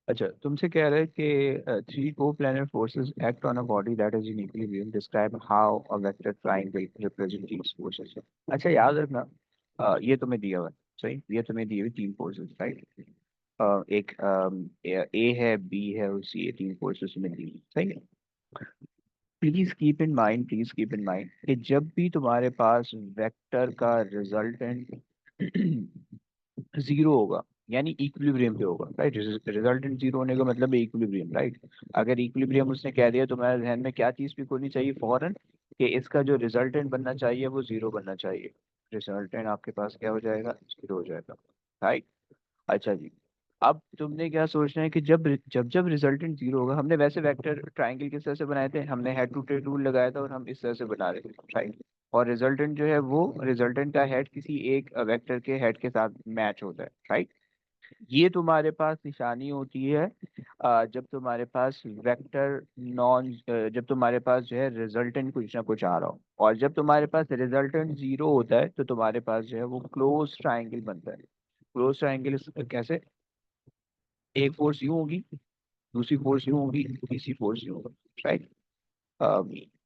अच्छा, तुमसे कह रहे हैं कि three coplanar forces act on a body that is in equilibrium, describe how a vector triangle represent these forces. अच्छा, याद रखना, ये तुम्हें दिया हुआ है। सही, ये तुम्हें दिए हुए तीन फोर्सेस, राइट। एक ए है, बी है और सी है, तीन फोर्सेस में दी हुई, सही है। प्लीज कीप इन माइंड कि जब भी तुम्हारे पास वेक्टर का रिजल्टेंट जीरो होगा, यानी इक्विलिब्रियम पे होगा, राइट। रिजल्टेंट जीरो होने का मतलब है इक्विलिब्रियम, राइट। अगर इक्विलिब्रियम उसने कह दिया, तो तुम्हारे ध्यान में क्या चीज पिक होनी चाहिए फौरन, कि इसका जो रिजल्टेंट बनना चाहिए वो जीरो बनना चाहिए। रिजल्टेंट आपके पास क्या हो जाएगा, जीरो हो जाएगा, राइट। अच्छा जी। अब तुमने क्या सोचना है कि जब जब जब रिजल्टेंट जीरो होगा, हमने वैसे वेक्टर ट्राइंगल किस तरह से बनाए थे, हमने हेड टू टेल रूल लगाया था और हम इस तरह से बना रहे थे, राइट। और रिजल्टेंट जो है वो रिजल्टेंट का हेड किसी एक वेक्टर के हेड के साथ मैच होता है, राइट। ये तुम्हारे पास निशानी होती है जब तुम्हारे पास वेक्टर नॉन जब तुम्हारे पास जो है रिजल्टेंट कुछ ना कुछ आ रहा हो, और जब तुम्हारे पास रिजल्टेंट जीरो होता है तो तुम्हारे पास जो है वो क्लोज ट्राइंगल बनता है। क्लोज ट्राइंगल कैसे, एक फोर्स यूं होगी, दूसरी फोर्स यूं होगी, तीसरी फोर्स यूं होगी, राइट।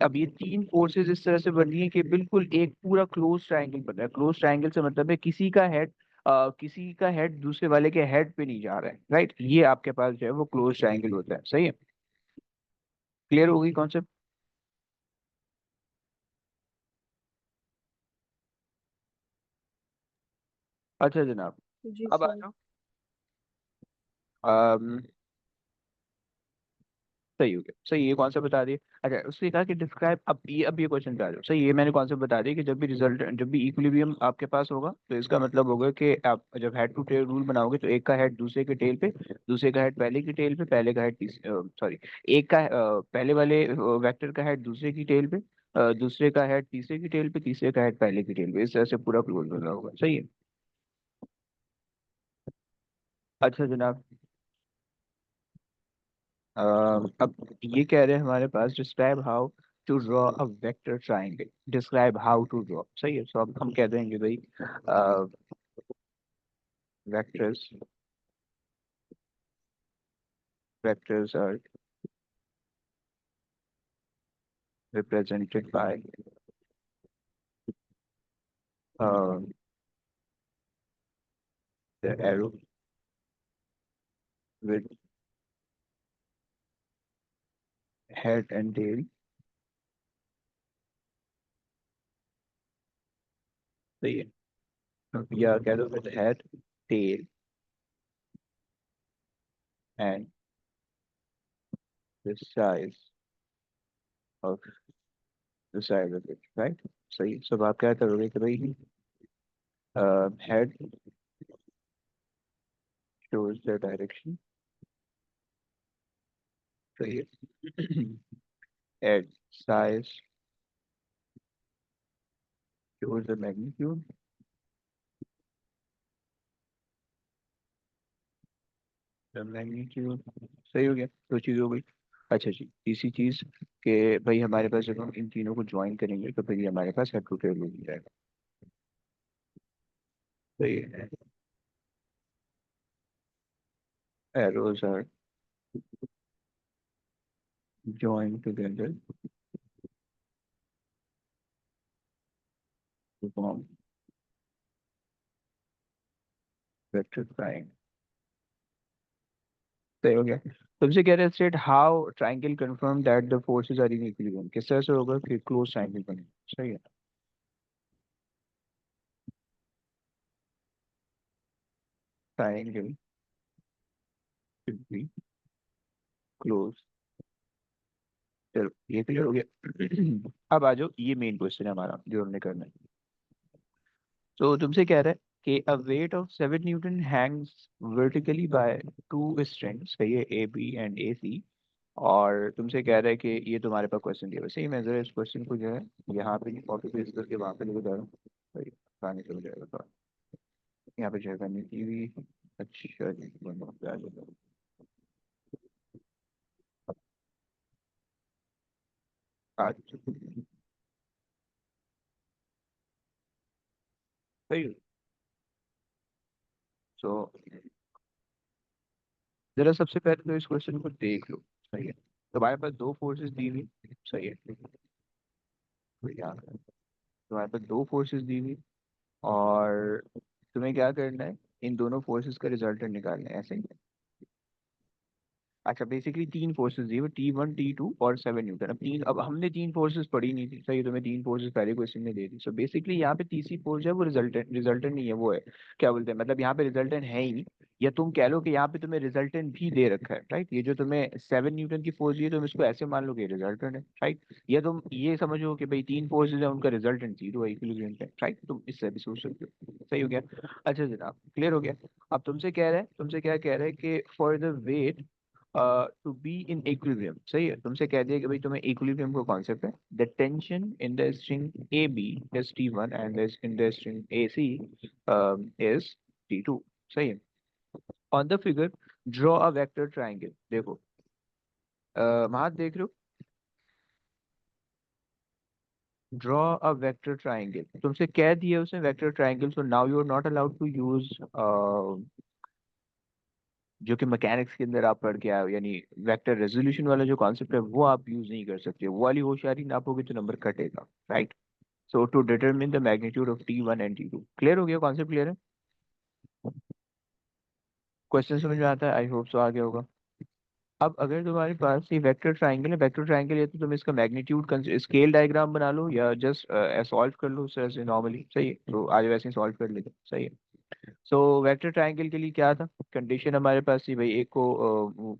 अब ये तीन फोर्सेस इस तरह से बन रही है कि बिल्कुल एक पूरा क्लोज ट्रायंगल बन रहा है। क्लोज ट्रायंगल से मतलब है किसी का हेड दूसरे वाले के हेड पे नहीं जा रहा है, राइट। ये आपके पास जो है वो क्लोज ट्रायंगल होता है, सही है। क्लियर होगी कॉन्सेप्ट। अच्छा जनाब, जी अब आ सर। जाओ। सही हो गया, सही, ये कॉन्सेप्ट बता दिए। अच्छा, उसने कहा कि डिस्क्राइब, अब ये क्वेश्चन पे आ जाओ। सही, ये मैंने कॉन्सेप्ट बता दिया कि जब भी इक्विलिब्रियम आपके पास होगा तो इसका मतलब होगा कि आप जब हेड टू टेल रूल बनाओगे तो एक का हेड दूसरे के टेल पे, दूसरे का हेड पहले की टेल पे, पहले का हेड सॉरी, एक का पहले वाले वेक्टर का हेड दूसरे की टेल पे, दूसरे का हेड तीसरे की टेल पे, तीसरे का हेड पहले की टेल पे, इस तरह से पूरा क्लोज बना होगा, सही है। अच्छा जनाब, अ, अब ये कह रहे हैं हमारे पास, describe how to draw a vector triangle, describe how to draw, सही है। तो अब हम कह देंगे भाई, vectors vectors are represented by the arrow with head and tail, सही है। या कह दो with head, tail and the size of the side of it, right. सही, सब आप क्या करोगे कि भाई हेड shows the direction, सही है। Head size shows the magnitude, the magnitude, सही हो गया, दो चीज हो गई। अच्छा जी, तीसरी चीज कि भाई हमारे पास जब हम इन तीनों को ज्वाइन करेंगे तो फिर ये हमारे पास हेड टू टेल हो जाएगा, सही है। arrows are joined together to form vector triangle, सही हो गया। तुमसे कह रहे हैं state how triangle confirm that the forces are in equilibrium, किस तरह से होगा कि क्लोज ट्राइंगल बने, सही है। ट्राइंगल should be close, चलो ये क्लियर हो गया। अब आ जाओ, ये मेन क्वेश्चन है हमारा जो हमने करना है। तो तुमसे कह रहा है कि a weight of 7 newton hangs vertically by two strings, कही है ए बी एंड ए सी। और तुमसे कह रहा है कि ये तुम्हारे पास क्वेश्चन दिया, वैसे ही मैं जरा इस क्वेश्चन को जो है यहाँ पे नहीं कॉपी पेस्ट करके वहाँ पे लिख दे रहा हूँ, भाई आसानी से हो जाएगा तो। यहाँ पे जो है मैंने की हुई। अच्छा जी, आ जाओ। आज सही। सो जरा सबसे पहले तो इस क्वेश्चन को देख लो। सही है, तुम्हारे पास दो फोर्सेस दी हुई। सही है, तो याद है, तुम्हारे पास दो फोर्सेस दी हुई, और तुम्हें क्या करना है, इन दोनों फोर्सेस का रिजल्टेंट निकालना है, ऐसे ही। अच्छा, बेसिकली तीन फोर्सेस दी हुई, T1 T2 और 7 न्यूटन। अब हमने तीन फोर्सेस पढ़ी नहीं थी, सही, तुम्हें तीन फोर्सेस पहले क्वेश्चन में दे दी। सो बेसिकली यहाँ पे तीसरी फोर्स है वो रिजल्टेंट, रिजल्टेंट नहीं है, वो है, क्या बोलते हैं, मतलब यहाँ पे रिजल्टेंट है ही नहीं। या तुम कह लो कि यहाँ पे तुम्हें रिजल्टेंट भी दे रखा है, राइट। ये जो तुम्हें 7 न्यूटन की फोर्स दी है, तुम इसको ऐसे मान लो कि रिजल्टेंट है, राइट। या तुम ये समझो कि भाई तीन फोर्सेज है, उनका रिजल्टेंट जीरो है, इक्विलिब्रियम पे, राइट। तुम इससे भी सोच सकते हो। सही हो गया। अच्छा जनाब, क्लियर हो गया। अब तुमसे कह रहा है, तुमसे क्या कह रहा है कि for the weight to be in equilibrium. सही है, तुमसे कह दिया कि भाई तुम्हें इक्विलिब्रियम का कॉन्सेप्ट है। The tension in the string A B is T1 and in the string A C is T2। सही है। On the figure draw a vector triangle. देखो, वहां देख रहे हो, ड्रॉ अ वेक्टर ट्राइंगल तुमसे कह दिया उसने vector triangle. So now you are not allowed to use जो कि मैकेनिक्स के अंदर आप पढ़ के आए हो, यानी वेक्टर रेजोल्यूशन वाला जो कॉन्सेप्ट है वो आप यूज नहीं कर सकते। वो वाली होशियारी नापोगे तो नंबर कटेगा, right. So to determine the magnitude of T1 and T2। Clear हो गया, कॉन्सेप्ट क्लियर है। क्वेश्चन समझ में आता है, आई होप सो आ गया होगा। अब अगर तुम्हारे पास ये वेक्टर ट्राइंगल है, वेक्टर ट्राइंगल है, तो तुम इसका मैग्नीट्यूड स्केल डायग्राम बना लो, या जस्ट सॉल्व कर लो सर से नॉर्मली। सही है, तो आज वैसे ही सॉल्व कर लेते, सही है। सो वेक्टर ट्राइंगल के लिए क्या था, कंडीशन हमारे पास थी भाई, एक को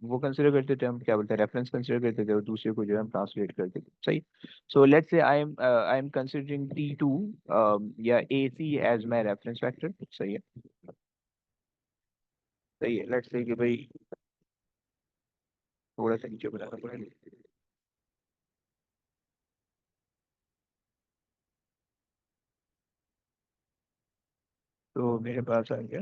वो कंसिडर करते थे हम, क्या बोलते हैं, रेफरेंस कंसिडर करते थे, और दूसरे को जो है हम ट्रांसलेट करते थे। सही। So let's say I am considering T2 या AC as my reference vector. सही है। सही है, लेट्स से कि भाई थोड़ा सा नीचे बनाना पड़ेगा। तो मेरे पास आ गया।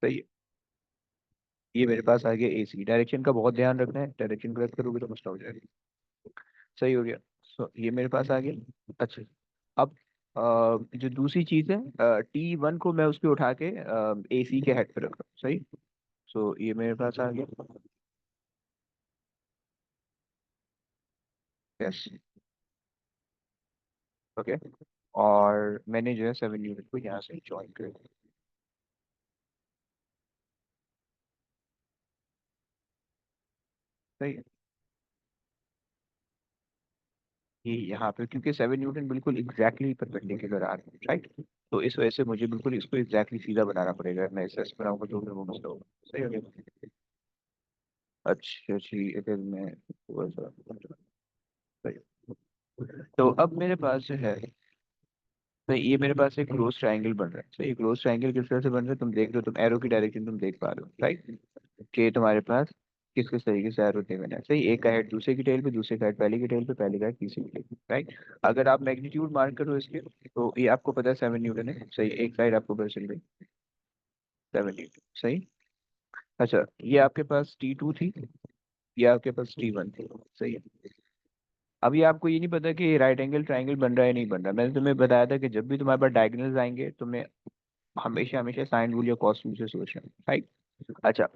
सही है, ये मेरे पास आ गया AC। डायरेक्शन का बहुत ध्यान रखना है, डायरेक्शन गलत करोगे तो मसला हो जाएगा। सही हो गया। सो ये मेरे पास आ गया। अच्छा, अब जो दूसरी चीज है, T1 को मैं उसके उठा के AC के हेड पे रख रहा हूँ। सही। सो ये मेरे पास आ गया। यस। ओके। और मैंने जो है 7 यूनिट को यहाँ से ज्वाइन कर दिया। सही है। ये यहाँ पे क्योंकि 7 न्यूटन बिल्कुल एग्जैक्टली परपेंडिकुलर आ रहे हैं, राइट। तो इस वजह से मुझे बिल्कुल इसको एग्जैक्टली सीधा बनाना पड़ेगा। मैं इसे ऐसे बनाऊंगा तो फिर वो मसला होगा। सही हो गया। अच्छा जी, अगर मैं थोड़ा सा, सही। तो अब मेरे पास जो है, तो ये मेरे पास एक क्लोज ट्रायंगल बन रहा है। तो ये क्लोज ट्रायंगल किस तरह से बन रहा है, तुम देख रहे हो, तुम एरो की डायरेक्शन तुम देख पा रहे हो, राइट। कि तुम्हारे पास किस किस तरीके से एरो टेबल है। सही, एक का हेड दूसरे की टेल पे, दूसरे का हेड पहले की टेल पे, पहले का हेड तीसरे की टेल पे, राइट। अगर आप मैग्नीट्यूड मार्क करो इसके, तो ये आपको पता है 7 न्यूटन है। सही, एक साइड आपको पता चल गई 7 न्यूटन। सही। अच्छा, ये आपके पास T2 थी, ये आपके पास T1 थी। सही है। अभी आपको ये नहीं पता कि राइट एंगल ट्राइंगल बन रहा है नहीं बन रहा। मैंने तुम्हें बताया था कि जब भी तुम्हारे पास डायगोनल्स आएंगे, तुम्हें हमेशा हमेशा साइन रूल या कॉस रूल से सोचना, राइट। अच्छा,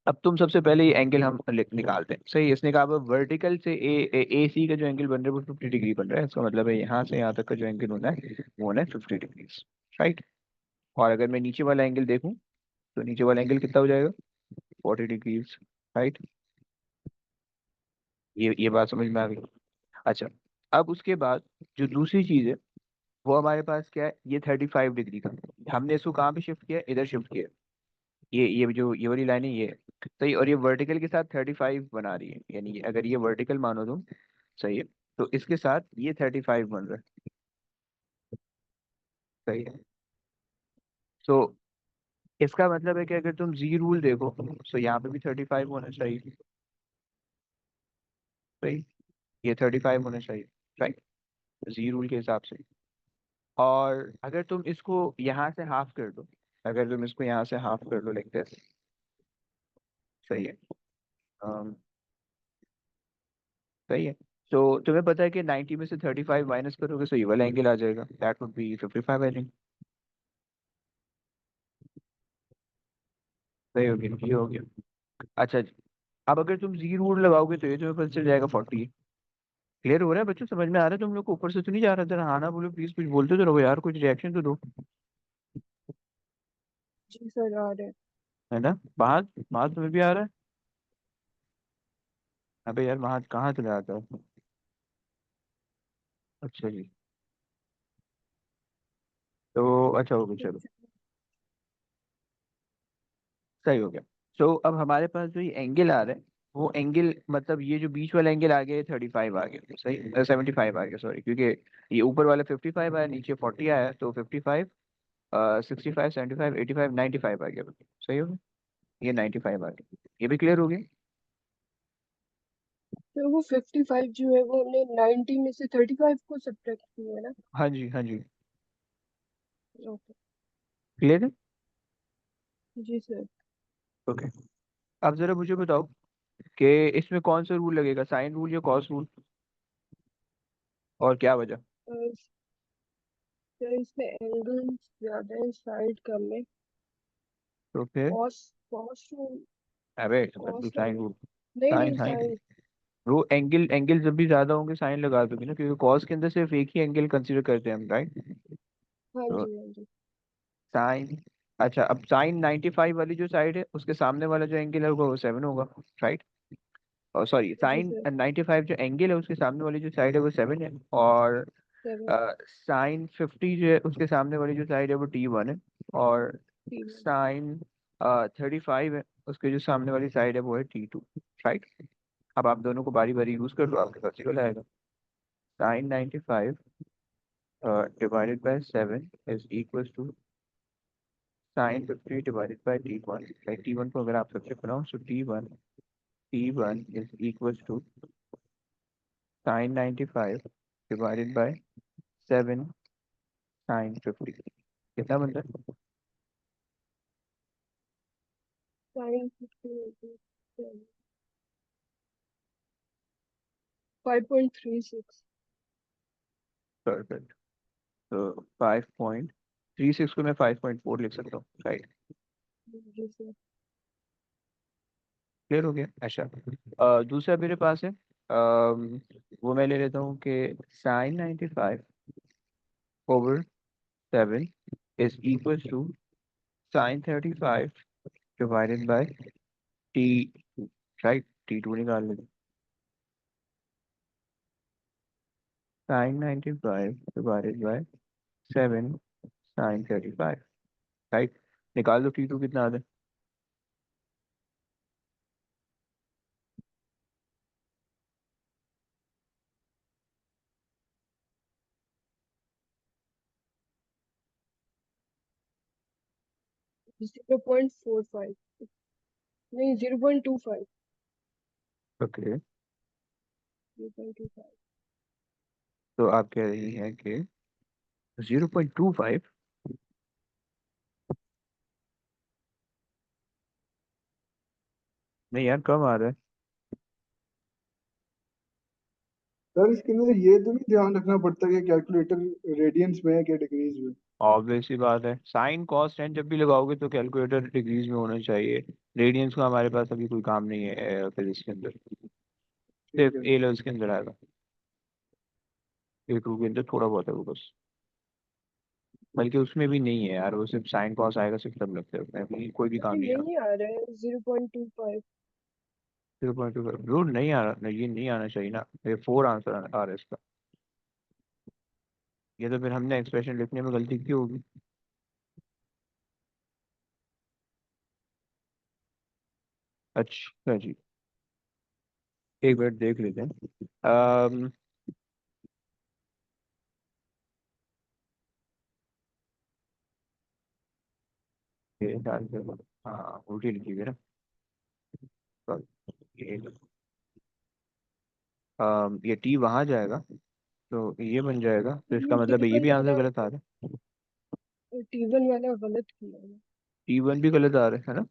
अब तुम सबसे पहले ये एंगल हम निकालते हैं। सही, इसने कहा वर्टिकल से ए सी का जो एंगल बन रहा है वो 50 डिग्री बन रहा है। इसका मतलब है यहाँ से यहाँ तक का जो एंगल होना है वो होना है 50 डिग्री, राइट। और अगर मैं नीचे वाला एंगल देखूँ, तो नीचे वाला एंगल कितना हो जाएगा, 40 डिग्रीज, राइट। ये बात समझ में आ गई। अच्छा, अब उसके बाद जो दूसरी चीज है वो हमारे पास क्या है, ये 35 डिग्री का। हमने इसको कहाँ पे शिफ्ट किया, इधर शिफ्ट किया। ये जो ये वाली लाइन है ये, सही। और ये वर्टिकल के साथ 35 बना रही है, यानी अगर ये वर्टिकल मानो तुम, सही है, तो इसके साथ ये 35 बन रहा है। सही है। तो इसका मतलब है कि अगर तुम जी रूल देखो, तो यहाँ पे भी 35 होना चाहिए। सही, ये 35 होना चाहिए, राइट, जी रूल के हिसाब से। और अगर तुम इसको यहाँ से हाफ कर दो, अगर तुम इसको यहाँ से हाफ कर दो लाइक दिस, सही है। अम, सही है। तो तुम्हें पता है कि 90 में से 35 माइनस करोगे तो ये वाला एंगल आ जाएगा, that would be 55 I think. सही हो गया, ये हो गया। अच्छा जी, अब अगर तुम जी रूट लगाओगे तो ये तुम्हें पता चल जाएगा 40। क्लियर हो रहा है बच्चों, समझ में आ रहा है तुम लोग को? ऊपर से तो नहीं जा रहा? जरा हाँ ना बोलो प्लीज, कुछ बोलते तो रहो यार, कुछ रिएक्शन तो दो। जी सर आ रहे हैं। है ना? बाहर, बाहर तुम्हें भी आ रहा है? अबे यार बाहर कहाँ चले जाता है? अच्छा जी, तो अच्छा हो गया, चलो सही हो गया। तो अब हमारे पास जो ये एंगल आ रहा है, वो एंगल मतलब ये जो बीच वाला एंगल आ गया, 35 आ गया, सही 75 आ गया सॉरी, क्योंकि ये ऊपर वाला 55 आया, नीचे 40 आया, तो 55, 65, 75, 85, 95 आ गया। सही हो गया, ये 95 आ गया। ये भी क्लियर हो गया? तो वो 55 जो है वो हमने 90 में से 35 को सब्ट्रैक्ट किया है ना। हाँ जी, हाँ जी। ओके। क्लियर है? जी सर। ओके। अब जरा मुझे बताओ कि इसमें कौन सा रूल लगेगा, साइन रूल या कॉस रूल, और क्या वजह? सर इसमें एंगल ज्यादा है, साइड कम है। तो फिर कॉस कॉस रूल। अबे कॉस साइन लगे। रूल। नहीं साइन नहीं साइन साइन। वो एंगल, एंगल जब भी ज्यादा होंगे साइन लगा दोगे ना, क्योंकि कॉस के अंदर सिर्फ एक ही एंगल कंसीडर करते हैं हम, राइट? हाँ तो जी हाँ जी। साइन, अच्छा अब साइन 95 वाली जो साइड है उसके सामने वाला जो एंगल होगा वो 7 होगा, राइट? और सॉरी, जी साइन सर। 95 जो एंगल है उसके सामने वाली जो साइड है वो 7 है। और 7। साइन 50 जो है उसके सामने वाली जो साइड है वो T1 है। और 3। साइन 35 है, उसके जो सामने वाली साइड है वो है T2, राइट? अब आप दोनों को बारी बारी यूज कर लो, आपके पास इक्वल आएगा। Sine 95 divided by 7 is equals to sin 50 divided by T1, like T1 को अगर आप सब्जेक्ट बनाओ तो T1 is equals to sin 95 divided by 7 sin 50। कितना बनता है? साइन 15। 5.36। परफेक्ट। तो 5.36 को मैं 5.4 लिख सकता हूँ, राइट? जी सर। क्लियर हो गया? अच्छा, दूसरा मेरे पास है, वो मैं ले लेता हूँ कि sign 95 over 7 is equals to sin 35 divided by T2, right? T2 निकाल लेते। sin 95 divided by 7 sin 35, right? निकाल दो T2 कितना आता है। Zero point four five. नहीं 0.25। ओके, 0.25। तो आप कह रही हैं कि 0.25? नहीं यार, कम आ रहा है। सर इसके अंदर ये तो नहीं ध्यान रखना पड़ता कि कैलकुलेटर रेडियंस में है क्या डिग्रीज में। ऑब्वियस सी बात है, साइन कॉस टेन जब भी लगाओगे तो कैलकुलेटर डिग्रीज में होना चाहिए। रेडियंस का हमारे पास अभी कोई काम नहीं है फिजिक्स के अंदर, ठीक सिर्फ है। ए लेवल्स के अंदर आएगा। ए टू के अंदर थोड़ा बहुत है वो बस, बल्कि उसमें भी नहीं है यार, वो सिर्फ साइन कॉस आएगा, सिर्फ तब लगता है, उसमें अभी कोई भी काम नहीं नहीं है। नहीं आ रहा है 0.25। 0.25 रूट नहीं आ रहा, नहीं ये नहीं आना चाहिए ना, ये 4 आंसर आ रहा है इसका। ये तो फिर हमने एक्सप्रेशन लिखने में गलती की होगी। अच्छा जी, एक मिनट देख लेते हैं। ये आंसर, हाँ उल्टी लिखी हुई है ना। Sorry, ये टी वहां जाएगा तो ये बन जाएगा, तो इसका हमने मतलब है ये टी1 भी आंसर वाला गलत आ रहा है। टी1 वाला गलत किया है। T1 भी गलत आ रहा है ना?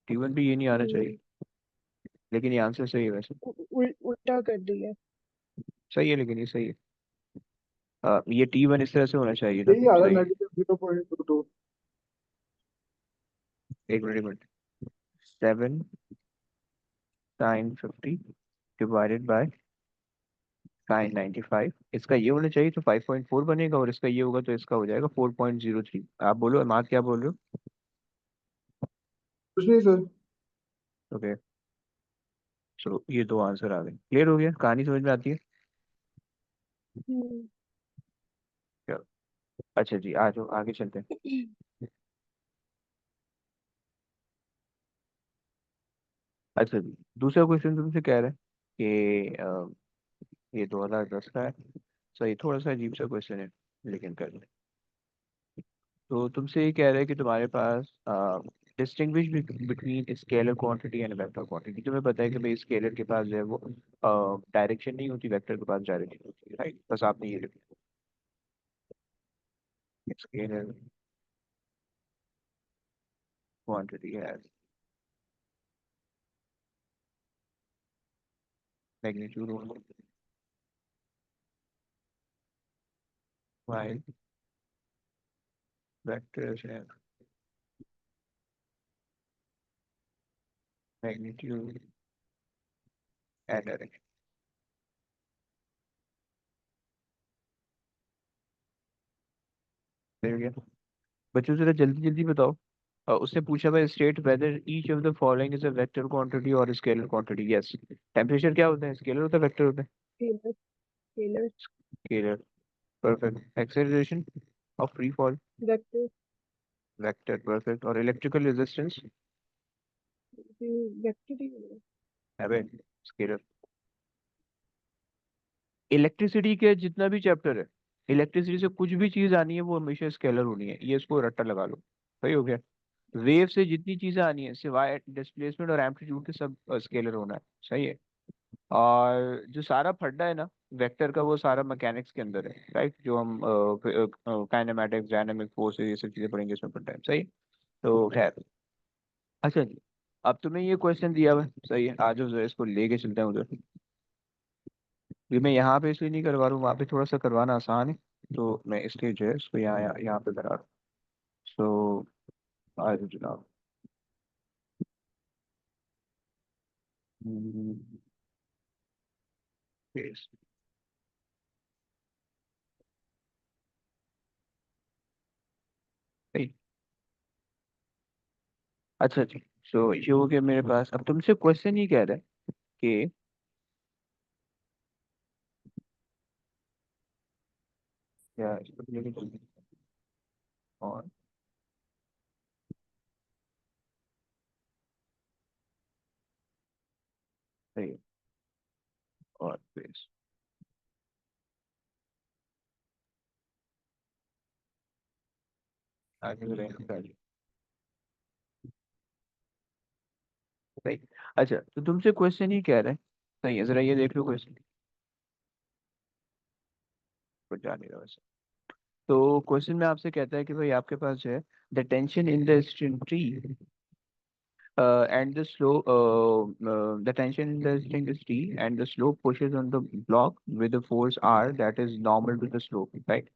T1 भी ये नहीं आना चाहिए, हम्म, लेकिन ये आंसर सही है वैसे। उल्टा कर दिया। सही है, लेकिन ये सही है। ये T1 इस तरह से होना चाहिए था, यही आ रहा है सही है। -0.22। एक मिनट, एक minute. 7 sine 50 divided by sine 95। इसका ये होना चाहिए तो 5.4 बनेगा, और इसका ये होगा तो इसका हो जाएगा 4.03। आप बोलो मार्क, क्या बोल रहे हो? कुछ नहीं सर। ओके, चलो ये दो आंसर आ गए। क्लियर हो गया? कहानी समझ में आती है? हम्म। चलो, अच्छा जी, आ जाओ आगे चलते हैं। अच्छा जी, दूसरा क्वेश्चन तुमसे कह रहा है कि ये 2010 का है। सही, थोड़ा सा अजीब सा क्वेश्चन है, लेकिन कर लें। तो तुमसे ये कह रहा है कि तुम्हारे पास distinguish between scalar quantity and vector quantity. तुम्हें पता है कि भाई स्केलर के पास जो है वो डायरेक्शन नहीं होती, वेक्टर के पास डायरेक्शन होती है, राइट? बस आपने ये लिखा, स्केलर क्वांटिटी है मैग्नीट्यूड वाइल वेक्टर्स है मैग्नीट्यूड एंड डायरेक्शन। हो गया? बच्चों जरा जल्दी जल्दी बताओ। उसने पूछा भाई, state whether each of the following is a vector quantity और स्केलर क्वांटिटी। यस। टेम्परेचर क्या होता है? स्केलर होता है, वेक्टर होता है? Scalar. Scalar. Scalar. Perfect. Acceleration of free fall? Vector. Vector. Perfect. और इलेक्ट्रिकल रेजिस्टेंस? वेक्टर ही होगा। है, स्केलर। इलेक्ट्रिसिटी के जितना भी चैप्टर है, इलेक्ट्रिसिटी से कुछ भी चीज आनी है वो हमेशा स्केलर होनी है, ये इसको रट्टा लगा लो। सही हो गया? वेव से जितनी चीजें आनी है सिवाय डिस्प्लेसमेंट और एम्पलीट्यूड के, सब स्केलर होना है। सही है? और जो सारा फड्डा है ना वेक्टर का, वो सारा मैकेनिक्स के अंदर है, राइट? जो हम काइनेमेटिक्स, डायनामिक फोर्स, ये सब चीजें पढ़ेंगे इसमें फड्डा है। सही? तो खैर, अच्छा जी, अब तुम्हें ये क्वेश्चन दिया हुआ है, सही है? आज जो इसको लेके चलते हैं उधर। ये मैं यहाँ पे इसलिए नहीं करवा रहा हूँ, वहाँ पे थोड़ा सा करवाना आसान है, तो मैं इसलिए जो है इसको यहाँ यहाँ यहाँ पे करा रहा हूँ। सो आज जनाब, हम्म, yes, सही। अच्छा जी, सो ये हो गया मेरे पास। अब तुमसे क्वेश्चन ही कह रहा है कि क्या इसको लेके चलते हैं, और सही है, और फिर आगे बढ़ेंगे आगे। सही। अच्छा, तो तुमसे क्वेश्चन ही कह रहा है, सही है? जरा ये देख लो क्वेश्चन, कुछ जान नहीं रहा वैसे। तो क्वेश्चन में आपसे कहता है कि भाई आपके पास जो है, the tension in the string tree and the slope the tension in the string is T and the slope pushes on the block with the force R that is normal to the slope, right?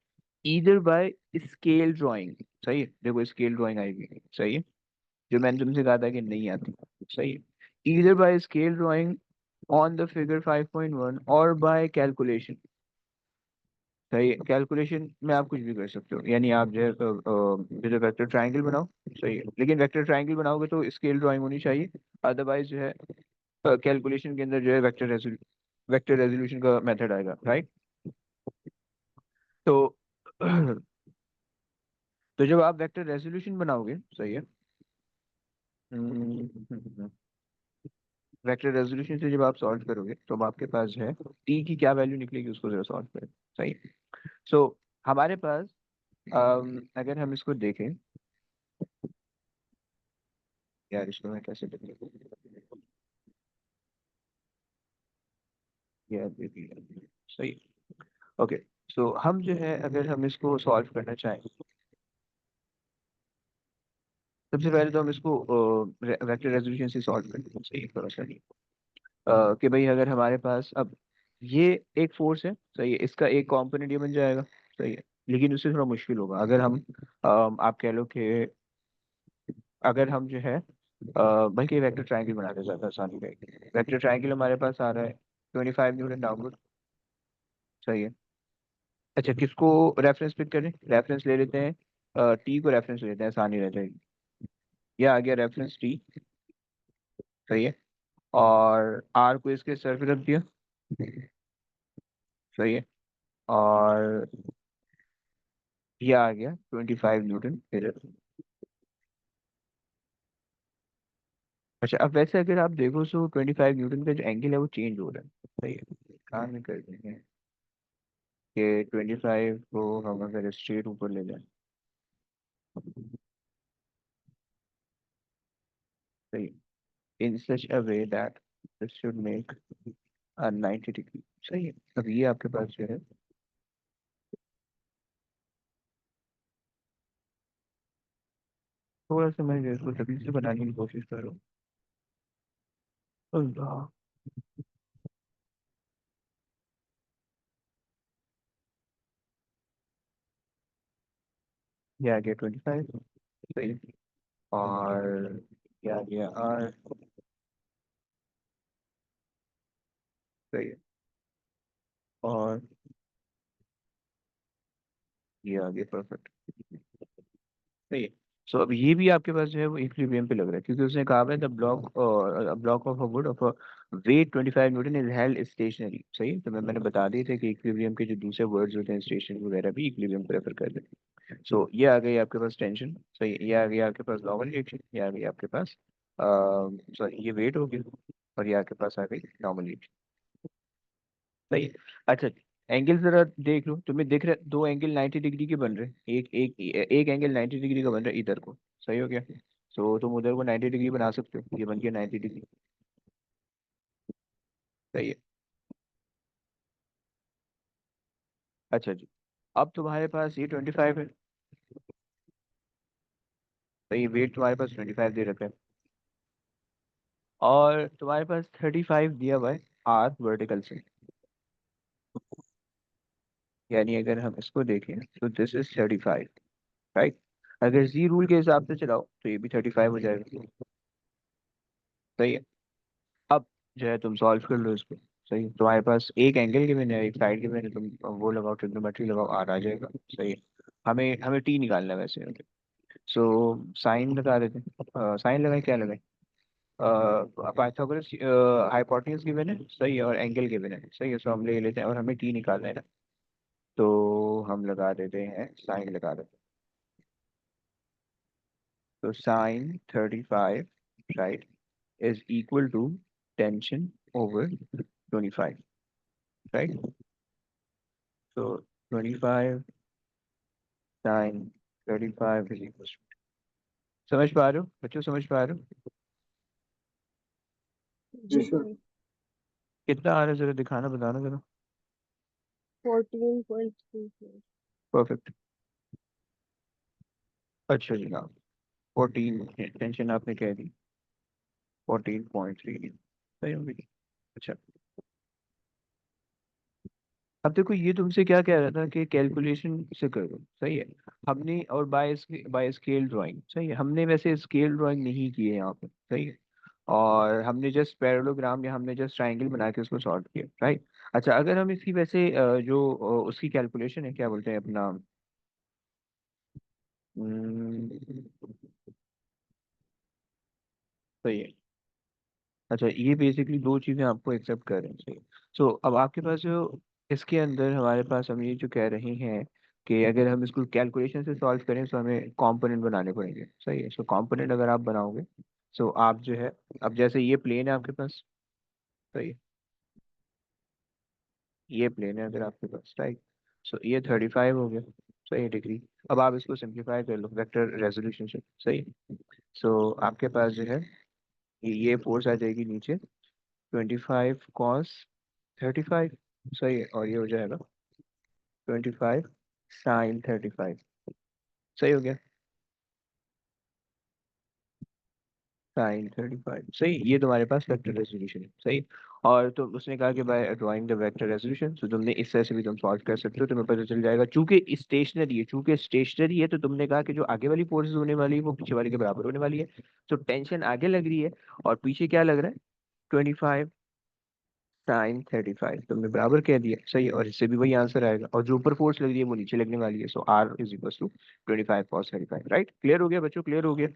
Either by scale drawing। सही है? देखो scale drawing आएगी, सही है? जो मैंने तुमसे कहा था कि नहीं आती। सही है? either by scale drawing on the figure 5.1 or by calculation। सही है? कैलकुलेशन में आप कुछ भी कर सकते हो, यानी आप जो है जो वेक्टर ट्रायंगल बनाओ। सही है? लेकिन वेक्टर ट्रायंगल बनाओगे तो स्केल ड्राइंग होनी चाहिए, अदरवाइज जो है कैलकुलेशन के अंदर जो है वेक्टर रेजोल्यूशन का मेथड आएगा, राइट? तो तो जब आप वेक्टर रेजोल्यूशन बनाओगे, सही है, वेक्टर रेजोल्यूशन से जब आप सॉल्व करोगे तो अब आपके पास जो है टी की क्या वैल्यू निकलेगी, उसको जरा सॉल्व करें। सही है? सो हमारे पास अगर हम इसको देखें, यार इसको मैं कैसे देखें, यार देखिए, सही। ओके, सो हम जो है अगर हम इसको सॉल्व करना चाहें, सबसे पहले तो हम इसको वेक्टर रेजोल्यूशन से सॉल्व करते हैं। सही, थोड़ा सा नहीं कि भाई अगर हमारे पास अब ये एक फोर्स है, सही है, इसका एक कंपोनेंट ये बन जाएगा। सही है? लेकिन उससे थोड़ा मुश्किल होगा अगर हम आप कह लो कि अगर हम जो है बल्कि वेक्टर ट्रायंगल बनाते ज़्यादा आसानी रहेगी। वेक्टर ट्रायंगल हमारे पास आ रहा है 25 न्यूटन डाउनवर्ड। सही है। अच्छा, किसको रेफरेंस पिक करें? रेफरेंस ले लेते हैं, टी को रेफरेंस लेते हैं, आसानी रह जाएगी। यह आ गया रेफरेंस टी। सही है। और आर को इसके सर पे रख दिया। सही है। और यह आ गया 25 न्यूटन इधर। अच्छा, अब वैसे अगर आप देखो तो 25 न्यूटन का जो एंगल है वो चेंज हो रहा है। सही है। काम में कर देंगे कि 25 को हम अगर स्ट्रेट ऊपर ले जाए। सही है। In such a way that this should make 90 degree. सही है। अब ये आपके पास जो है, थोड़ा सा मैं इसको तभी से बनाने की कोशिश कर रहा हूँ। अल्लाह। ये आ गया 25। सही है। और ये आ गया आर। सही है। और ये आ गया परफेक्ट। सही है। सो अब ये भी आपके पास जो है वो इक्विलिब्रियम पे लग रहा है, क्योंकि उसने कहा है the block of a wood of a weight 25 newton is held stationary. सही है। तो मैंने बता दिए थे कि इक्विलिब्रियम के जो दूसरे वर्ड्स होते हैं, स्टेशन वगैरह, भी इक्विलिब्रियम प्रेफर करते हैं। सो ये आ गई आपके पास टेंशन। सही है। ये आ गई आपके पास लॉ रिएक्शन। ये आ गई आपके पास सॉरी, ये वेट हो गया। और ये आपके पास आ गई नॉर्मल रिएक्शन। सही है। अच्छा, एंगल जरा देख लो, तुम्हें दिख रहा है दो एंगल 90 डिग्री के बन रहे हैं। एक एक एक एंगल 90 डिग्री का बन रहा है इधर को। सही हो गया। सो तुम उधर को 90 डिग्री बना सकते हो, ये बन गया 90 डिग्री। सही है। अच्छा जी। अब तुम्हारे पास ये 25 है। सही, वेट तुम्हारे पास 25 दे रखा है। और तुम्हारे पास 35 दिया हुआ है आर वर्टिकल से। यानी अगर हम इसको देखें तो दिस इज 35। राइट। अगर जी रूल के हिसाब से चलाओ तो ये भी 35 हो जाएगा। सही है। अब जो है तुम सॉल्व कर लो इसको। सही है। तुम्हारे पास एक एंगल के मैंने, एक साइड के मैंने, तुम वो लगाओ, ट्रिग्नोमेट्री लगाओ, आर आ जाएगा। सही है। हमें हमें टी निकालना है वैसे। सो साइन लगा देते हैं। साइन लगाए, क्या लगाए? पाइथागोरस हाइपोटेन्यूज गिवन है। सही है। और एंगल गिवन है। सही है। सो हम ले लेते हैं, और हमें टी निकालना है ना। तो हम लगा देते हैं, साइन लगा देते हैं। तो sine 35, right, is equal to tension over 25। Right. तो 25 साइन 35 इज इक्वल। समझ पा रहे हो बच्चों? समझ पा रहे हो? जी जी सर। सर। कितना आ रहा है जरा दिखाना, बताना जरा। 14.34। परफेक्ट। अच्छा जी, हाँ। 14 टेंशन आपने कह दी, 14.3 सही होगी। अच्छा, अब देखो ये तुमसे क्या कह रहा था कि कैलकुलेशन से करो। सही है। हमने, और बाय स्केल ड्राइंग। सही है। हमने वैसे स्केल ड्राइंग नहीं की है यहाँ पे। सही है। और हमने जस्ट पैरेललोग्राम, या हमने जस्ट ट्राइंगल बना के उसको सॉल्व किया। राइट। अच्छा, अगर हम इसकी वैसे उसकी कैलकुलेशन है, क्या बोलते हैं अपना, हम्म, सही है। अच्छा, ये बेसिकली दो चीज़ें आपको एक्सेप्ट कर रहे हैं। सही। सो अब आपके पास जो इसके अंदर हमारे पास हम ये जो कह रहे हैं कि अगर हम इसको कैलकुलेशन से सॉल्व करें तो हमें कंपोनेंट बनाने पड़ेंगे। सही है। सो कंपोनेंट अगर आप बनाओगे, सो आप जो है, अब जैसे ये प्लेन है आपके पास। सही है। ये प्लेन है अगर आपके पास, राइट। सो ये 35 हो गया। सही डिग्री। अब आप इसको सिंप्लीफाई कर लो वेक्टर रेजोल्यूशन से। सही। सो आपके पास जो है, ये फोर्स आ जाएगी नीचे, 25 cos 35। सही है। और ये हो जाएगा 25 sin 35। सही हो गया। साइन 35 सही, ये तुम्हारे पास वेक्टर रेजोल्यूशन है सही। और तो उसने कहा कि by drawing the vector resolution, तो तुमने इस तरह से भी तुम सॉल्व कर सकते हो, तुम्हें पता चल जाएगा। चूंकि स्टेशनरी है तो तुमने कहा कि जो आगे वाली फोर्सेस होने वाली है वो पीछे वाली के बराबर होने वाली है। तो टेंशन आगे लग रही है और पीछे क्या लग रहा है, 25 साइन 35, तुमने बराबर कह दिया सही, और इससे भी वही आंसर आएगा। और जो ऊपर फोर्स लग रही है वो नीचे लगने वाली है, so R is equal to 25 cos 35। Right, clear हो गया बच्चों, क्लियर हो गया?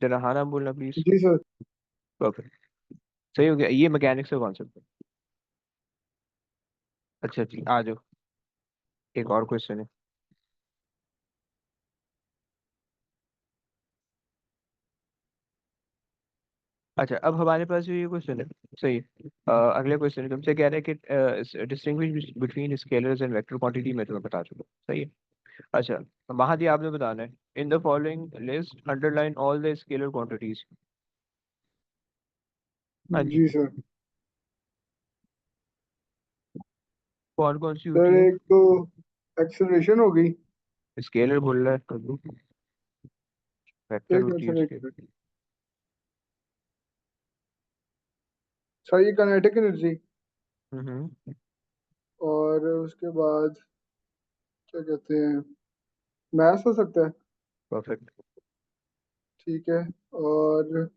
जरा हाँ ना बोलना प्लीज। Ji sir. परफेक्ट, सही हो गया, ये मैकेनिक्स का कॉन्सेप्ट है। अच्छा जी, आ जाओ, एक और क्वेश्चन है। अच्छा, अब हमारे पास जो ये क्वेश्चन है सही है। अगले क्वेश्चन है, तुमसे कह रहे हैं कि distinguish between scalars and vector quantity, मैं तुम्हें बता चुका हूँ सही है। अच्छा, महादी आपने बताना है, in the following list underline all the scalar quantities. हाँ जी, जी सर। कौन कौन सी सर होती है? एक तो एक्सेलरेशन हो गई। स्केलर बोल रहा है कद्दू, वेक्टर एक मिनट होती है सर, एक उसके। मिनट। सर ये काइनेटिक एनर्जी, हम्म। और उसके बाद क्या कहते हैं, मैथ हो सकता है। परफेक्ट। ठीक है। और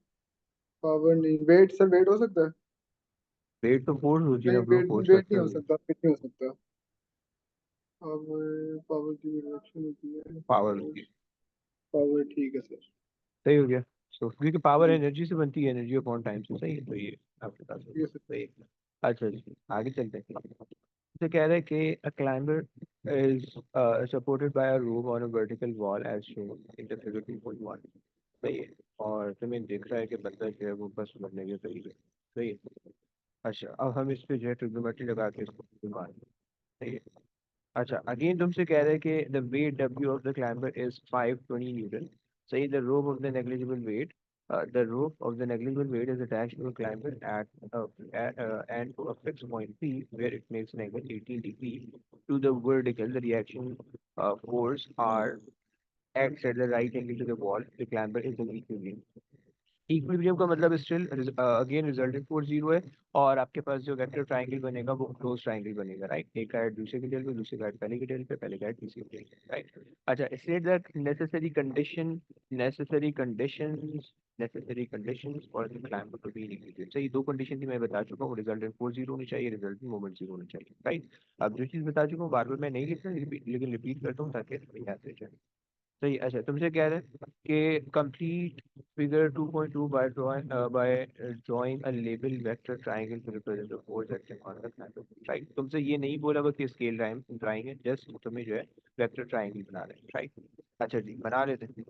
पावर नहीं, वेट सर, वेट हो सकता है। वेट तो फोर्स होती है नहीं, ना ब्रो, वेट फोर्स वेट नहीं वेक्टर। हो सकता, वेट नहीं हो सकता। पावर, पावर की रिडक्शन होती है। पावर होती है, पावर, ठीक है सर। सही हो गया। सो क्योंकि पावर जी, एनर्जी से बनती है, एनर्जी अपॉन टाइम से, सही है, तो ये आपके पास हो ठीक गया है सर। सही है। अच्छा जी, आगे चलते हैं। तो कह रहे हैं कि a climber is supported by a rope on a vertical wall as shown in the figure 2.1, सही है। और तुम्हें दिख रहा है कि बंदा जो है वो बस बनने के करीब है, सही है। अच्छा, अब हम इस पे जो है ट्रिग्नोमेट्री लगा के इसको मान, सही है। अच्छा, अगेन तुमसे कह रहे हैं कि the weight W of the climber is 520 newton, सही। The rope of the negligible weight, the rope of the negligible weight is attached to a climber and to a fixed point P where it makes an angle 18 degree to the vertical. The reaction force R acts at the right angle to the wall. The climber is in equilibrium. Equilibrium का मतलब still again resultant force zero है, और आपके पास जो vector triangle बनेगा वो close triangle बनेगा, right. एक का हेड दूसरे के टेल पे, दूसरे का हेड पहले के टेल पे, पहले का हेड तीसरे के टेल पे, राइट। अच्छा, state that necessary conditions necessary conditions for the climber to be in equilibrium. सही, दो कंडीशन थी मैं बता चुका हूँ, रिजल्टेंट फोर्स जीरो होनी चाहिए, रिजल्टेंट मोमेंट जीरो होनी चाहिए, राइट। अब जो चीज बता चुका हूँ बार बार मैं नहीं लिखता, लेकिन रिपीट करता हूँ ताकि तुम्हें याद रह जाए। सही। अच्छा, तुमसे कह रहे हैं कि complete figure 2.2 by drawing a label vector triangle to represent the four vector on the triangle, right. तुमसे ये नहीं बोला बस कि स्केल ड्राइंग है, जस्ट तुम्हें जो है वेक्टर ट्रायंगल बना रहे हैं, राइट। अच्छा जी, बना लेते हैं।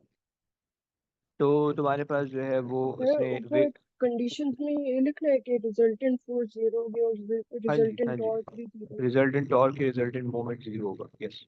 तो तुम्हारे पास जो है वो सर उसने वे, ऊपर कंडीशंस में ये लिखना है कि रिजल्टेंट फोर्स जीरो होगी और हाँ जी हाँ रिजल्टेंट जी, टॉर्क भी जीरो होगी। रिजल्टेंट टॉर्क के रिजल्टेंट मोमेंट जीरो होगा, यस।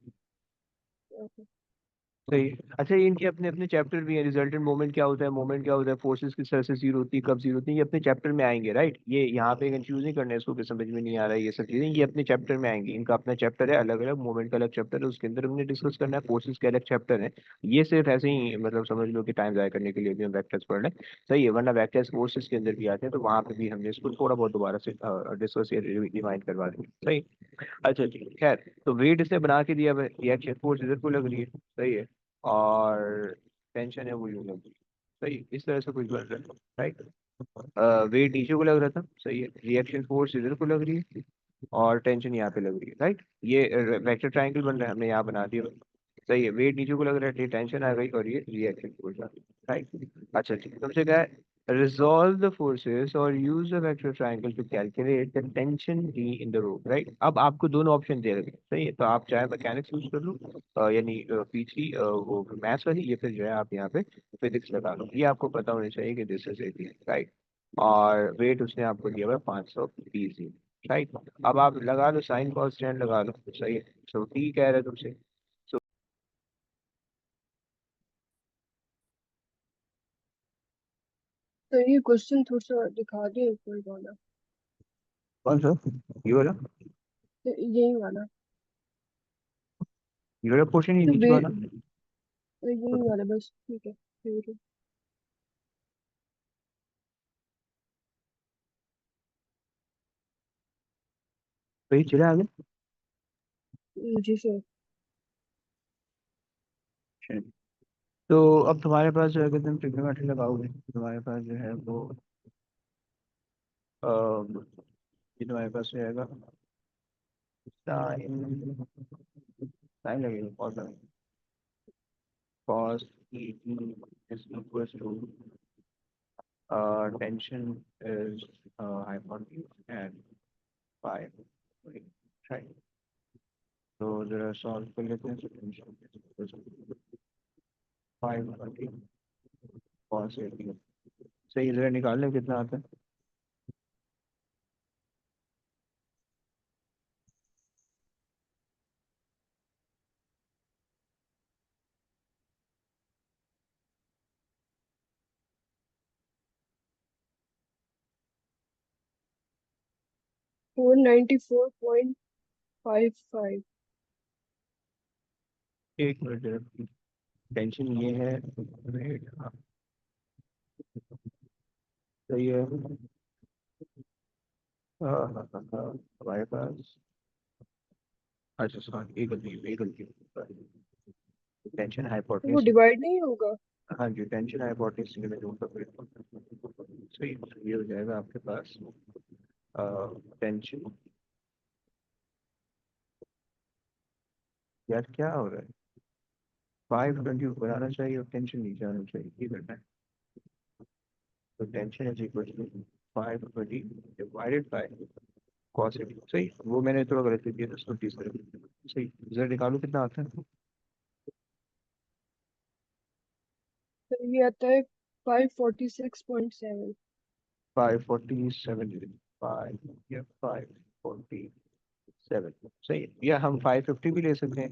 सही है। अच्छा, ये इनके अपने अपने चैप्टर भी हैं, रिजल्टेंट मोमेंट क्या होता है, मोमेंट क्या होता है, फोर्सेस किस तरह से जीरो होती है, कब जीरो होती है, ये अपने चैप्टर में आएंगे, राइट। ये यहाँ पे कंफ्यूज नहीं करना है इसको कि समझ में नहीं आ रहा है, ये सब चीजें ये अपने चैप्टर में आएंगी। इनका अपना चैप्टर है अलग अलग, मोमेंट का अलग चैप्टर है, उसके अंदर हमने डिस्कस करना है, फोर्सेस के अलग चैप्टर है। ये सिर्फ ऐसे ही मतलब समझ लो कि टाइम जाया करने के लिए भी हम वैक्टर्स पढ़ रहे हैं, सही है। वरना वैक्टर्स फोर्सेस के अंदर भी आते हैं, तो वहाँ पे भी हमने इसको थोड़ा बहुत दोबारा से डिस्कस या रिवाइंड करवा देंगे, सही। अच्छा जी, खैर, तो वेट इसे बना के दिया, रिएक्शन फोर्स इधर को लग रही है, सही है। और टेंशन है वो यूं लग रही है, सही, इस तरह से कुछ बन रहा है, राइट। वेट नीचे को लग रहा था, सही है, रिएक्शन फोर्स इधर को लग रही है, और टेंशन यहाँ पे लग रही है, राइट। ये वेक्टर ट्रायंगल बन रहा है, हमने यहाँ बना दिया, सही है। वेट नीचे को लग रहा है, टेंशन आ गई, और ये रिएक्शन फोर्स आ गई, राइट। अच्छा ठीक, तुमसे क्या है, resolve the forces or use the vector triangle to calculate the tension D in the rope, right। अब आपको दोनों ऑप्शन दे रहे हैं, सही है, तो आप चाहे मैकेनिक्स यूज कर लो, यानी पीछी वो मैथ्स वाली, ये फिर जो है आप यहाँ पे फिजिक्स लगा लो। ये आपको पता होना चाहिए कि दिस इज एटी, राइट। और वेट उसने आपको दिया हुआ है 520, राइट। अब आप लगा लो साइन कॉस टेन लगा लो, सही है। सो टी कह रहे हैं तुमसे। So, तो ये क्वेश्चन थोड़ा सा दिखा दिए ऊपर वाला, कौन सा, ये वाला? तो यही वाला, ये वाला क्वेश्चन, ये तो नीचे वाला? यही वाला बस, ठीक है। भाई चले आगे। जी सर। तो अब तुम्हारे पास जो है कि तुम ट्रिग्नोमेट्री लगाओगे, तुम्हारे पास जो है वो ये तुम्हारे पास रहेगा साइन, साइन लगेगा कॉस लगेगा, cos is equals to tension is hypotenuse and phi, right? तो जरा सॉल्व कर लेते हैं। Tension is equals to 5 cos 18, सही जरा निकाल लें कितना आता है। 494.55। एक मिनट जरा, टेंशन ये है रेट, हाँ सही है। हाँ हाँ हाँ हाँ, हमारे पास, अच्छा सॉरी एक गलती, टेंशन तो वो हाइपोटेन्यूज, डिवाइड नहीं होगा। हाँ जी टेंशन हाइपोटेन्यूज में जो सही, तो ये हो जाएगा आपके पास टेंशन, यार क्या हो रहा है, 520 ऊपर आना चाहिए और टेंशन नीचे आना चाहिए, ये करना है। तो tension is equal to 520 divided by cos 80, सही, वो मैंने थोड़ा गलत लिख दिया था, उसको 30 कर दिया। सही, रिजल्ट निकालो कितना आता है। तो ये आता है 546.7। 547, 547, सही है, या हम 550 भी ले सकते हैं।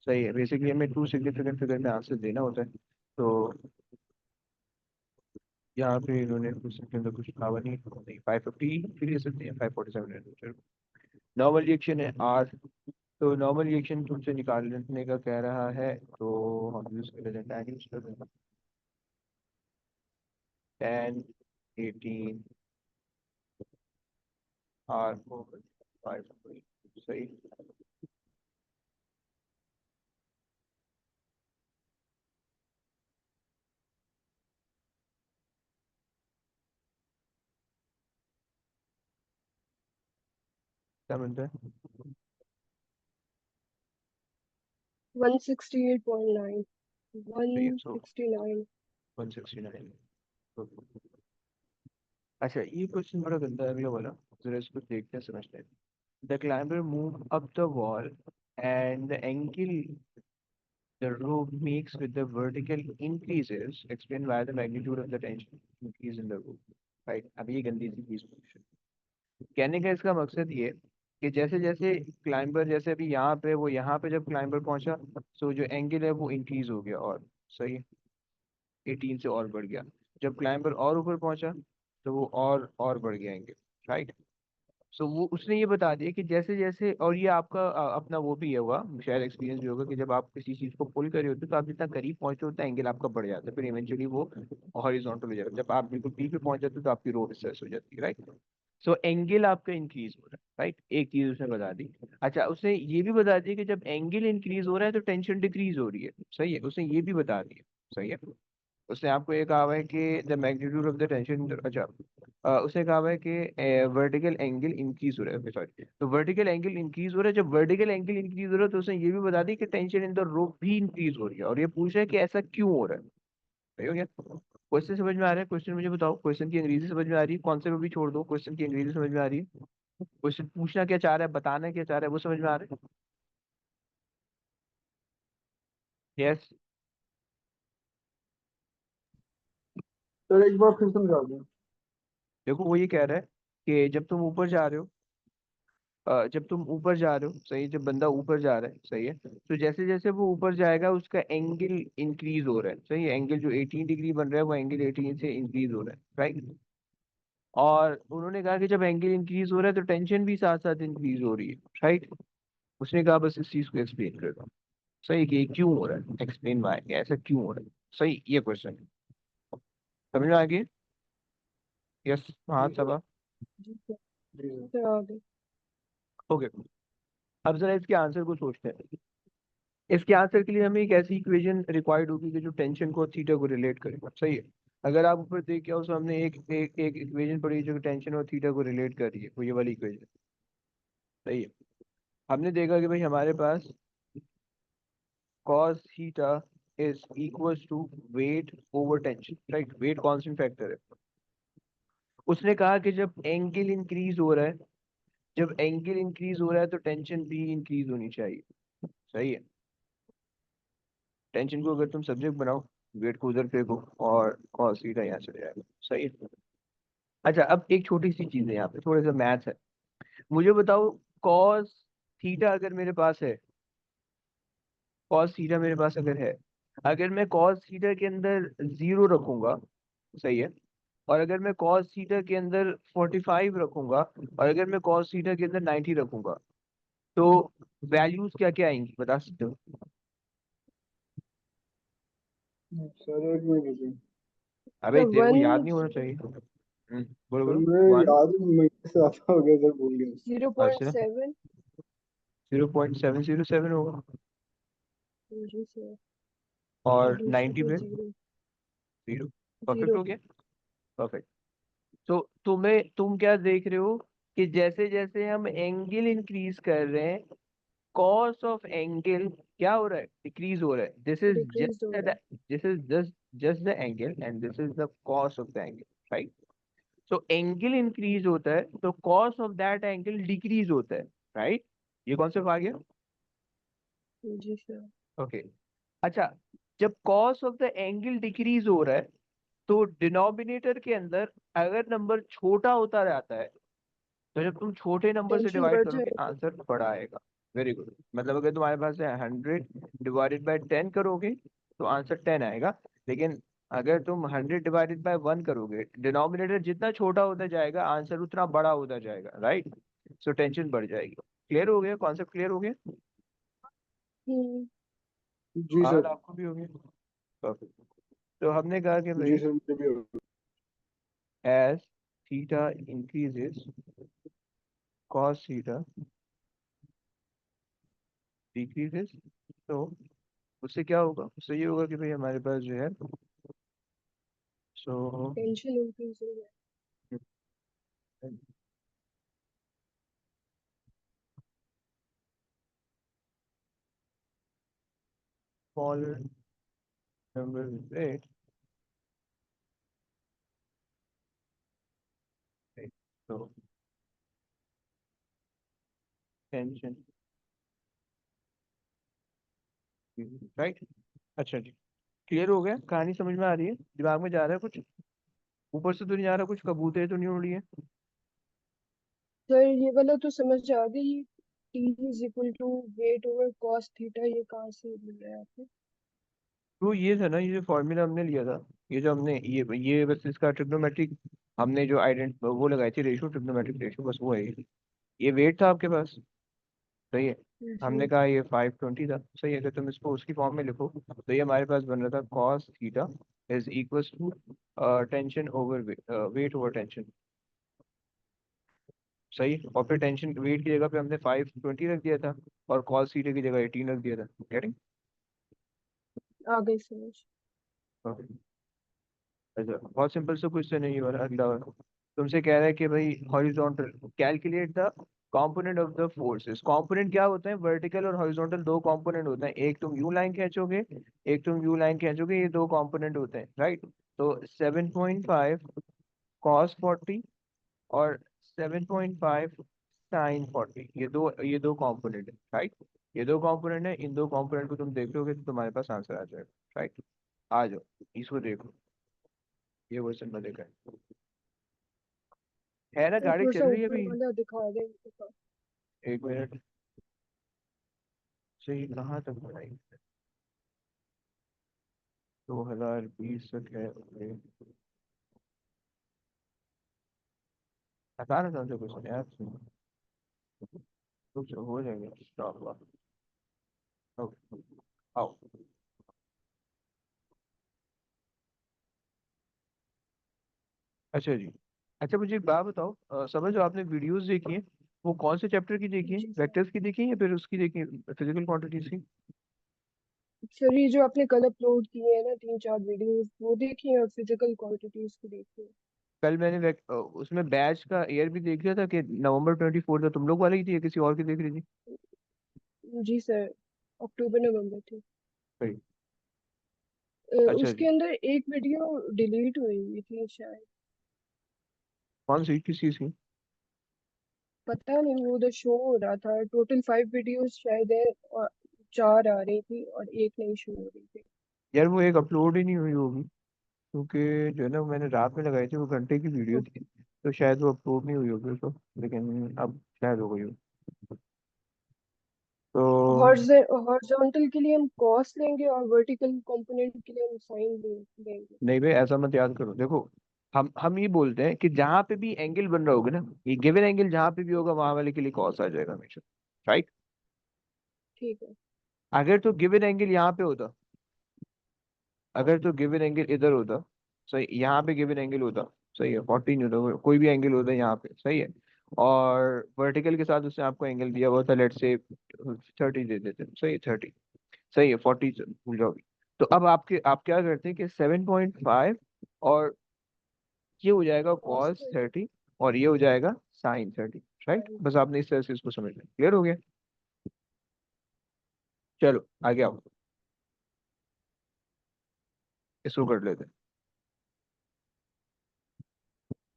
सही है, बेसिकली हमें टू सिग्निफिकेंट फिगर में आंसर देना होता है। तो यहाँ पे इन्होंने कुछ के अंदर कुछ कहा नहीं, 550 भी ले सकते हैं, 547। नॉर्मल रिएक्शन है आर, तो नॉर्मल रिएक्शन तुमसे निकालने का कह रहा है, तो हम यूज कर लेते हैं tan, यूज कर देंगे tan 18 आर ओवर 5, सही। क्या बनता है, 168.9। तो ये तो 169। 169। अच्छा ये क्वेश्चन बड़ा गंदा है अगला वाला, जरा इसको देखते हैं समझते हैं। The climber move up the wall and the angle the rope makes with the vertical increases, explain why the magnitude of the tension increase in the rope, right? अब ये गंदी सी चीज कहने का इसका मकसद ये कि जैसे जैसे क्लाइंबर, जैसे अभी यहाँ पे वो यहाँ पे जब क्लाइंबर पहुंचा, तो जो एंगल है वो इंक्रीज हो गया, और सही है 18 से और बढ़ गया। जब क्लाइंबर और ऊपर पहुंचा तो वो और बढ़ गया एंगल, राइट। सो वो उसने ये बता दिया कि जैसे जैसे, और ये आपका अपना वो भी है हुआ, शायद एक्सपीरियंस भी होगा कि जब आप किसी चीज को पुल कर रहे होते हो तो आप जितना करीब पहुंचते हो उतना एंगल आपका बढ़ जाता है, फिर इवेंचुअली वो हॉरिजॉन्टल हो जाता है, जब आप बिल्कुल पीक पे पहुंच जाते हो तो आपकी रो रिसर्च हो जाती है, राइट। सो एंगल आपका इंक्रीज हो रहा है, राइट, एक चीज उसने बता दी। अच्छा उसने ये भी बता दिया कि जब एंगल इंक्रीज हो रहा है तो टेंशन डिक्रीज हो रही है, सही है, उसने ये भी बता दिया, सही है। उसने आपको ये कहा हुआ है कि the magnitude of the tension, अच्छा उसने कहा हुआ है कि वर्टिकल एंगल इंक्रीज हो रहा है, सॉरी, तो वर्टिकल एंगल इंक्रीज हो रहा है, जब वर्टिकल एंगल इंक्रीज हो रहा है तो उसने ये भी बता दी कि टेंशन इन द रोप भी इंक्रीज हो रही है, और ये पूछ रहा है कि ऐसा क्यों हो रहा है। सही हो गया, क्वेश्चन समझ में आ रहा है, क्वेश्चन मुझे बताओ, क्वेश्चन की अंग्रेजी समझ में आ रही है, कॉन्सेप्ट भी छोड़ दो, क्वेश्चन की अंग्रेजी समझ में आ रही है, क्वेश्चन पूछना क्या चाह रहा है, बताना क्या चाह रहा है, वो समझ में आ रहा है। यस, सर एक बार फिर समझा दें। देखो वो ये कह रहा है कि जब तुम ऊपर जा रहे हो, जब तुम ऊपर जा रहे हो, सही है, जब बंदा ऊपर जा रहा है, सही है, तो जैसे जैसे वो ऊपर जाएगा उसका एंगल इंक्रीज हो रहा है, सही है, एंगल जो 18 डिग्री बन रहा है वो एंगल 18 से इंक्रीज हो रहा है, राइट। और उन्होंने कहा कि जब एंगल इंक्रीज हो रहा है तो टेंशन भी साथ साथ इंक्रीज हो रही है, राइट। उसने कहा बस इस चीज को एक्सप्लेन कर दो, सही, कि ये क्यों हो रहा है, एक्सप्लेन वाई, ऐसा क्यों हो रहा है, सही, ये क्वेश्चन है, समझ में आ गया। यस, हाँ जी सर। सबा। जी सर। जी सर। सर आ गए। ओके, अब जरा इसके आंसर को सोचते हैं। इसके आंसर के लिए हमें एक ऐसी इक्वेशन रिक्वायर्ड होगी कि जो टेंशन को और थीटा को रिलेट करे, सही है। अगर आप ऊपर देख के उसमें हमने एक इक्वेशन पढ़ी जो टेंशन और थीटा को रिलेट कर रही है, वो ये वाली इक्वेशन, सही है। हमने देखा कि भाई हमारे पास cos theta is equals to weight over tension, right. Weight constant factor है। उसने कहा कि जब एंगल इंक्रीज हो रहा है, जब एंगल इंक्रीज हो रहा है तो टेंशन भी इंक्रीज होनी चाहिए, सही है। टेंशन को अगर तुम सब्जेक्ट बनाओ, वेट को उधर फेंको और cos थीटा यहाँ चले जाएगा, सही है। अच्छा, अब एक छोटी सी चीज है यहाँ पे, थोड़ा सा मैथ्स है। मुझे बताओ, cos थीटा अगर मेरे पास है, cos थीटा मेरे पास अगर है, अगर मैं cos थीटा के अंदर 0 रखूंगा, सही है, और अगर मैं cos थीटा के अंदर 45 रखूंगा, और अगर मैं cos थीटा के अंदर 90 रखूंगा, तो वैल्यूज क्या क्या आएंगी, बता सकते हो? सर एक मिनट रुकिए। अबे तेरे को वन याद नहीं होना चाहिए। बोलो सर बोलो। मैं वन, याद ही महीने से आता हो गया सर, भूल गया। अच्छा, 0.7। 0.707 होगा, जी सर। और और दूसरे 90 पे पे 0। 0। परफेक्ट 0। हो गया, परफेक्ट। तो तुम क्या देख रहे हो कि जैसे जैसे हम एंगल इंक्रीज कर रहे हैं, कॉस ऑफ एंगल क्या हो रहा है, डिक्रीज हो रहा है। दिस इज डिक्रीज हो जस्ट रहा है। This is just the angle and this is the cos of the angle, right. तो एंगल इंक्रीज होता है तो cos of that angle decrease होता है, राइट। ये कॉन्सेप्ट आ गया? जी सर। ओके। अच्छा, जब cos of the angle decrease हो रहा है तो डिनोमिनेटर के अंदर अगर नंबर छोटा होता जाता है, तो जब तुम छोटे नंबर से टेंशन डिवाइड बढ़ करोगे जाएगी। आंसर बड़ा आएगा। Very good. मतलब अगर तुम्हारे पास है 100 डिवाइडेड बाय 10 करोगे तो आंसर 10 आएगा। लेकिन अगर तुम 100 डिवाइडेड बाय 1 करोगे, डिनोमिनेटर जितना छोटा होता जाएगा आंसर उतना बड़ा होता जाएगा, राइट। सो टेंशन बढ़ जाएगी। क्लियर हो गया कॉन्सेप्ट? क्लियर हो गया? हम्म। जी हाँ, सर। आपको भी हो गया, परफेक्ट। तो हमने कहा कि जी भाई सर मुझे भी हो गया। as theta increases, cos theta decreases, तो उससे क्या होगा? उससे ये होगा कि भाई हमारे पास जो है, सो टेंशन इंक्रीज हो गया। smaller number with rate, right? तो टेंशन, राइट। अच्छा जी, क्लियर हो गया? कहानी समझ में आ रही है? दिमाग में जा रहा है कुछ? ऊपर से तो नहीं आ रहा कुछ? कबूतरें तो नहीं उड़ रही है? सर ये वाला तो समझ आ गई। T is equal to weight over cos theta, ये कहाँ से मिल रहा है आपको? तो ये था ना, ये जो फॉर्मूला हमने लिया था, ये जो हमने ये बस इसका ट्रिग्नोमेट्रिक, हमने जो वो लगाई थी रेशो, ट्रिग्नोमेट्रिक रेशो, बस वो है ये वेट था आपके पास, सही है। हमने जी। कहा ये 520 था, सही है। अगर तुम इसको उसकी फॉर्म में लिखो तो ये हमारे पास बन रहा था cos theta is equals to tension over weight over tension, सही है। और फिर टेंशन वेट की जगह पे हमने 520 रख दिया था, और cos थीटा की जगह 18 रख दिया था। गेटिंग? आ गई समझ। अच्छा, बहुत सिंपल सा क्वेश्चन है ये वाला। अगला वाला तुमसे कह रहा है कि भाई horizontal calculate the component of the forces. Component क्या होते हैं? वर्टिकल और हॉरिजॉन्टल दो कंपोनेंट होते हैं। एक तुम यू लाइन खींचोगे, एक तुम यू लाइन खींचोगे, ये दो कंपोनेंट होते हैं, राइट। तो 7.5 cos 40 और 7.5 sin 40, ये दो कंपोनेंट है, राइट। ये दो कंपोनेंट है, इन दो कंपोनेंट को तुम देख लोगे तो तुम्हारे पास आंसर आ जाएगा, राइट। आ जाओ, इसको देखो, ये क्वेश्चन में देखा है ना। सर गाड़ी थोड़ा सा चल रही है ऊपर अभी? वाला दिखा दें मेरे को। एक मिनट, सही कहाँ तक पढ़ाई? 2020 तक है, ओके। आसान आसान से क्वेश्चन यार, कुछ हो जाएगा इंशाल्लाह। ओके, आओ। अच्छा जी, अच्छा मुझे एक बात बताओ, समझो आपने वीडियोस देखी हैं, वो कौन से चैप्टर की देखी है, जी सर। वेक्टर्स की देखी है या फिर उसकी देखी, फिजिकल क्वांटिटीज की? सर ये जो आपने कल अपलोड किए हैं ना 3-4 वीडियोस, वो देखी है और फिजिकल क्वांटिटीज की देखी है। कल मैंने उसमें बैच का ईयर भी देख लिया था कि November 24 था, तुम लोग वाले ही थी या किसी और की देख रही थी? जी सर, अक्टूबर नवंबर थी। सही। अच्छा उसके जी। अंदर एक वीडियो डिलीट हुई हुई थी शायद। कौन सी, किस चीज की? पता नहीं, वो उधर शो हो रहा था टोटल 5 वीडियोस शायद है, और 4 आ रही थी और एक नहीं शो हो रही थी। यार वो एक अपलोड ही नहीं हुई होगी, क्योंकि जो है ना मैंने रात में लगाई थी, वो घंटे की वीडियो थी, तो शायद वो अपलोड नहीं हुई होगी उसको, लेकिन अब शायद हो गई हो। तो हॉरिजॉन्टल के लिए हम कॉस लेंगे और वर्टिकल कंपोनेंट के लिए हम साइन लेंगे। नहीं भाई, ऐसा मत याद करो, देखो हम ये बोलते हैं कि जहां पे भी एंगल बन रहा होगा ना, ये गिवन एंगल जहां पे भी होगा वहां वाले के लिए कॉस आ जाएगा हमेशा, राइट? ठीक है। अगर तो गिवन एंगल यहाँ पे होता, अगर तो गिवन एंगल इधर होता, सही, यहाँ पे गिवन एंगल होता, सही है, 40 नहीं होता, कोई भी एंगल होता है यहाँ पे, सही है, और वर्टिकल के साथ उसने आपको एंगल दिया हुआ था, लेट से 30 दे देते, सही है, 30, सही है, 40 भूल जाओगे। तो अब आप क्या करते हैं कि 7.5, और ये हो जाएगा कॉस कॉस 30 30, और ये हो जाएगा साइन 30, राइट? साइन बस 30। आपने इस तरह से इसको समझ लिया, क्लियर हो गया? चलो आगे आओ, इसको कर लेते हैं।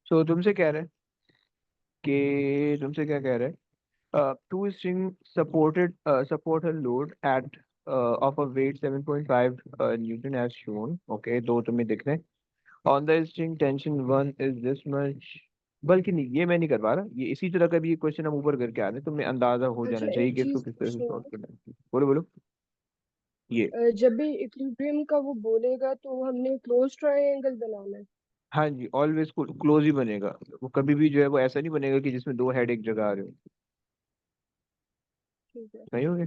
सो तुमसे कह रहे हैं कि, तुमसे क्या कह रहे हैं, two string supported support a load at of a weight 7.5 Newton as shown. Okay, दो तुम्हें दिख रहे हैं। On the string tension 1 is this much। बल्कि नहीं, ये मैं नहीं करवा रहा, ये इसी तरह का भी ये क्वेश्चन हम ऊपर करके आ रहे हैं, तुम्हें अंदाजा हो अच्छा जाना चाहिए एक कि इसको चीज किस तरह से पूछनी सॉल्व है। करना है। बोलो बोलो। ये, जब भी इक्विलिब्रियम का वो बोलेगा तो हमने क्लोज ट्रायंगल बनाना है। हाँ जी, ऑलवेज क्लोज ही बनेगा, वो कभी भी जो है वो ऐसा नहीं बनेगा कि जिसमें दो हेड एक जगह आ रहे हो। ठीक है। सही हो गया?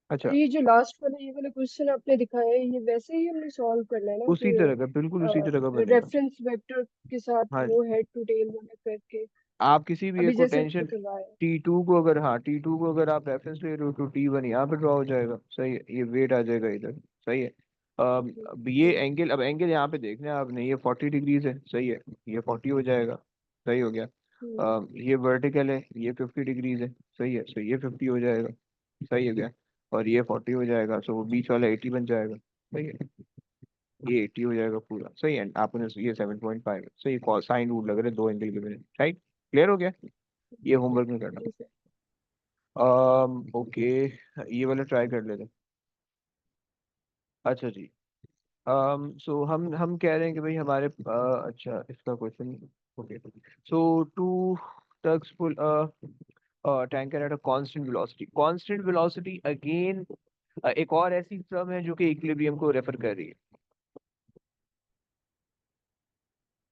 और अच्छा, ये जो लास्ट वाला ये वाला क्वेश्चन आपने दिखाया है, ये वैसे ही हमने सॉल्व करना है ना उसी तरह का, बिल्कुल उसी तरह का कि बनेगा। रेफरेंस वेक्टर के साथ हाँ, वो हेड टू टेल वाला करके, आप किसी भी एक अभी को जैसे टेंशन हमने करवाया है। T2 को अगर, हाँ T2 को अगर आप रेफरेंस ले रहे हो तो T1 यहाँ पे ड्रॉ हो जाएगा, सही है, ये वेट आ जाएगा इधर, सही है। ठीक अब ये ठीक। एंगल, अब एंगल यहाँ पे देखना है आपने, ये 40 डिग्रीज है, सही है, ये 40 हो जाएगा, सही हो गया। हम्म ये वर्टिकल है, ये 50 डिग्रीज है, सही है, सो ये 50 हो जाएगा, सही हो गया, और ये 40 हो जाएगा, सो वो बीच वाला 80 बन जाएगा, सही है, ये 80 हो जाएगा पूरा, सही है, आपने ये 7.5 है, सही, साइन रूल लग रहे हैं, दो एंगल के बिना, राइट? क्लियर हो गया? ये होमवर्क में करना। ठीक है। ओके, ये वाला ट्राई कर लेते हैं। अच्छा जी, सो हम कह रहे हैं कि भाई हमारे अच्छा इसका question, okay, so two tugs pull tanker at a constant velocity, constant velocity again एक और ऐसी टर्म है जो कि इक्विलिब्रियम को रेफर कर रही है,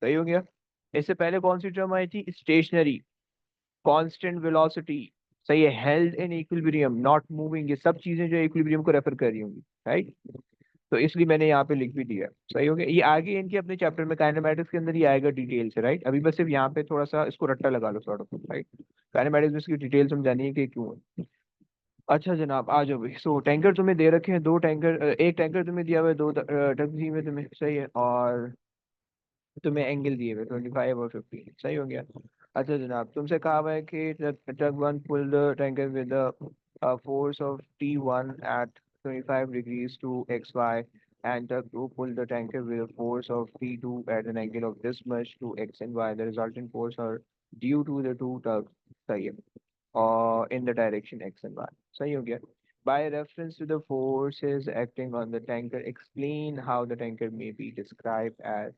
सही हो गया? इससे पहले कौन सी टर्म आई थी, स्टेशनरी, कांस्टेंट वेलोसिटी, सही है, held in equilibrium, not moving, ये सब चीजें जो इक्विलिब्रियम को रेफर कर रही होंगी, राइट? तो इसलिए मैंने यहाँ पे लिख भी दिया, सही हो गया, ये आगे इनके अपने चैप्टर में काइनेमेटिक्स के अंदर ही आएगा डिटेल से, राइट? अभी बस सिर्फ यहाँ पे थोड़ा सा इसको रट्टा लगा लो सॉर्ट ऑफ, राइट? काइनेमेटिक्स में इसकी डिटेल समझानी है कि क्यों है। अच्छा जनाब आ जाओ भाई, सो टैंकर तुम्हें दे रखे हैं, दो टैंकर, एक टैंकर तुम्हें दिया हुआ है, दो टैक्सी में तुम्हें, सही है, और तुम्हें एंगल दिए हुए 25 और 50, सही हो गया। अच्छा जनाब, तुमसे कहा हुआ है कि truck one pull the tanker with the force of T1 at 25 degrees to XY, and truck 2 pull the tanker with a force of T2 at an angle of this much to X and Y. The resultant force are due to the two tugs, सही है, और in the direction X and Y, सही हो गया। By reference to the forces acting on the tanker, explain how the tanker may be described as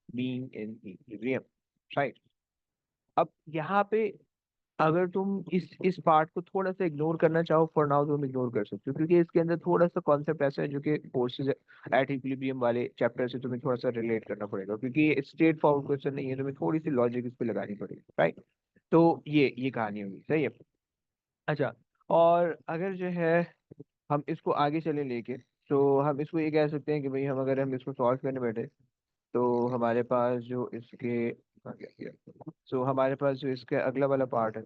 being in equilibrium, right? अब यहाँ पे अगर तुम इस पार्ट को थोड़ा सा इग्नोर करना चाहो, फॉर नाउ तुम इग्नोर कर सकते हो, क्योंकि इसके अंदर थोड़ा सा कॉन्सेप्ट ऐसा है जो कि फोर्सेज एट इक्विलिब्रियम वाले चैप्टर से तुम्हें थोड़ा सा रिलेट करना पड़ेगा, क्योंकि ये स्ट्रेट फॉरवर्ड क्वेश्चन नहीं है, तुम्हें थोड़ी सी लॉजिक इस पे लगानी पड़ेगी, राइट? तो ये कहानी होगी, सही है। अच्छा, और अगर जो है हम इसको आगे चले लेके, तो हम इसको ये कह सकते हैं कि भाई हम, अगर हम इसको सॉल्व करने बैठे, तो हमारे पास जो इसके आ गया। सो हमारे पास जो इसका अगला वाला पार्ट है,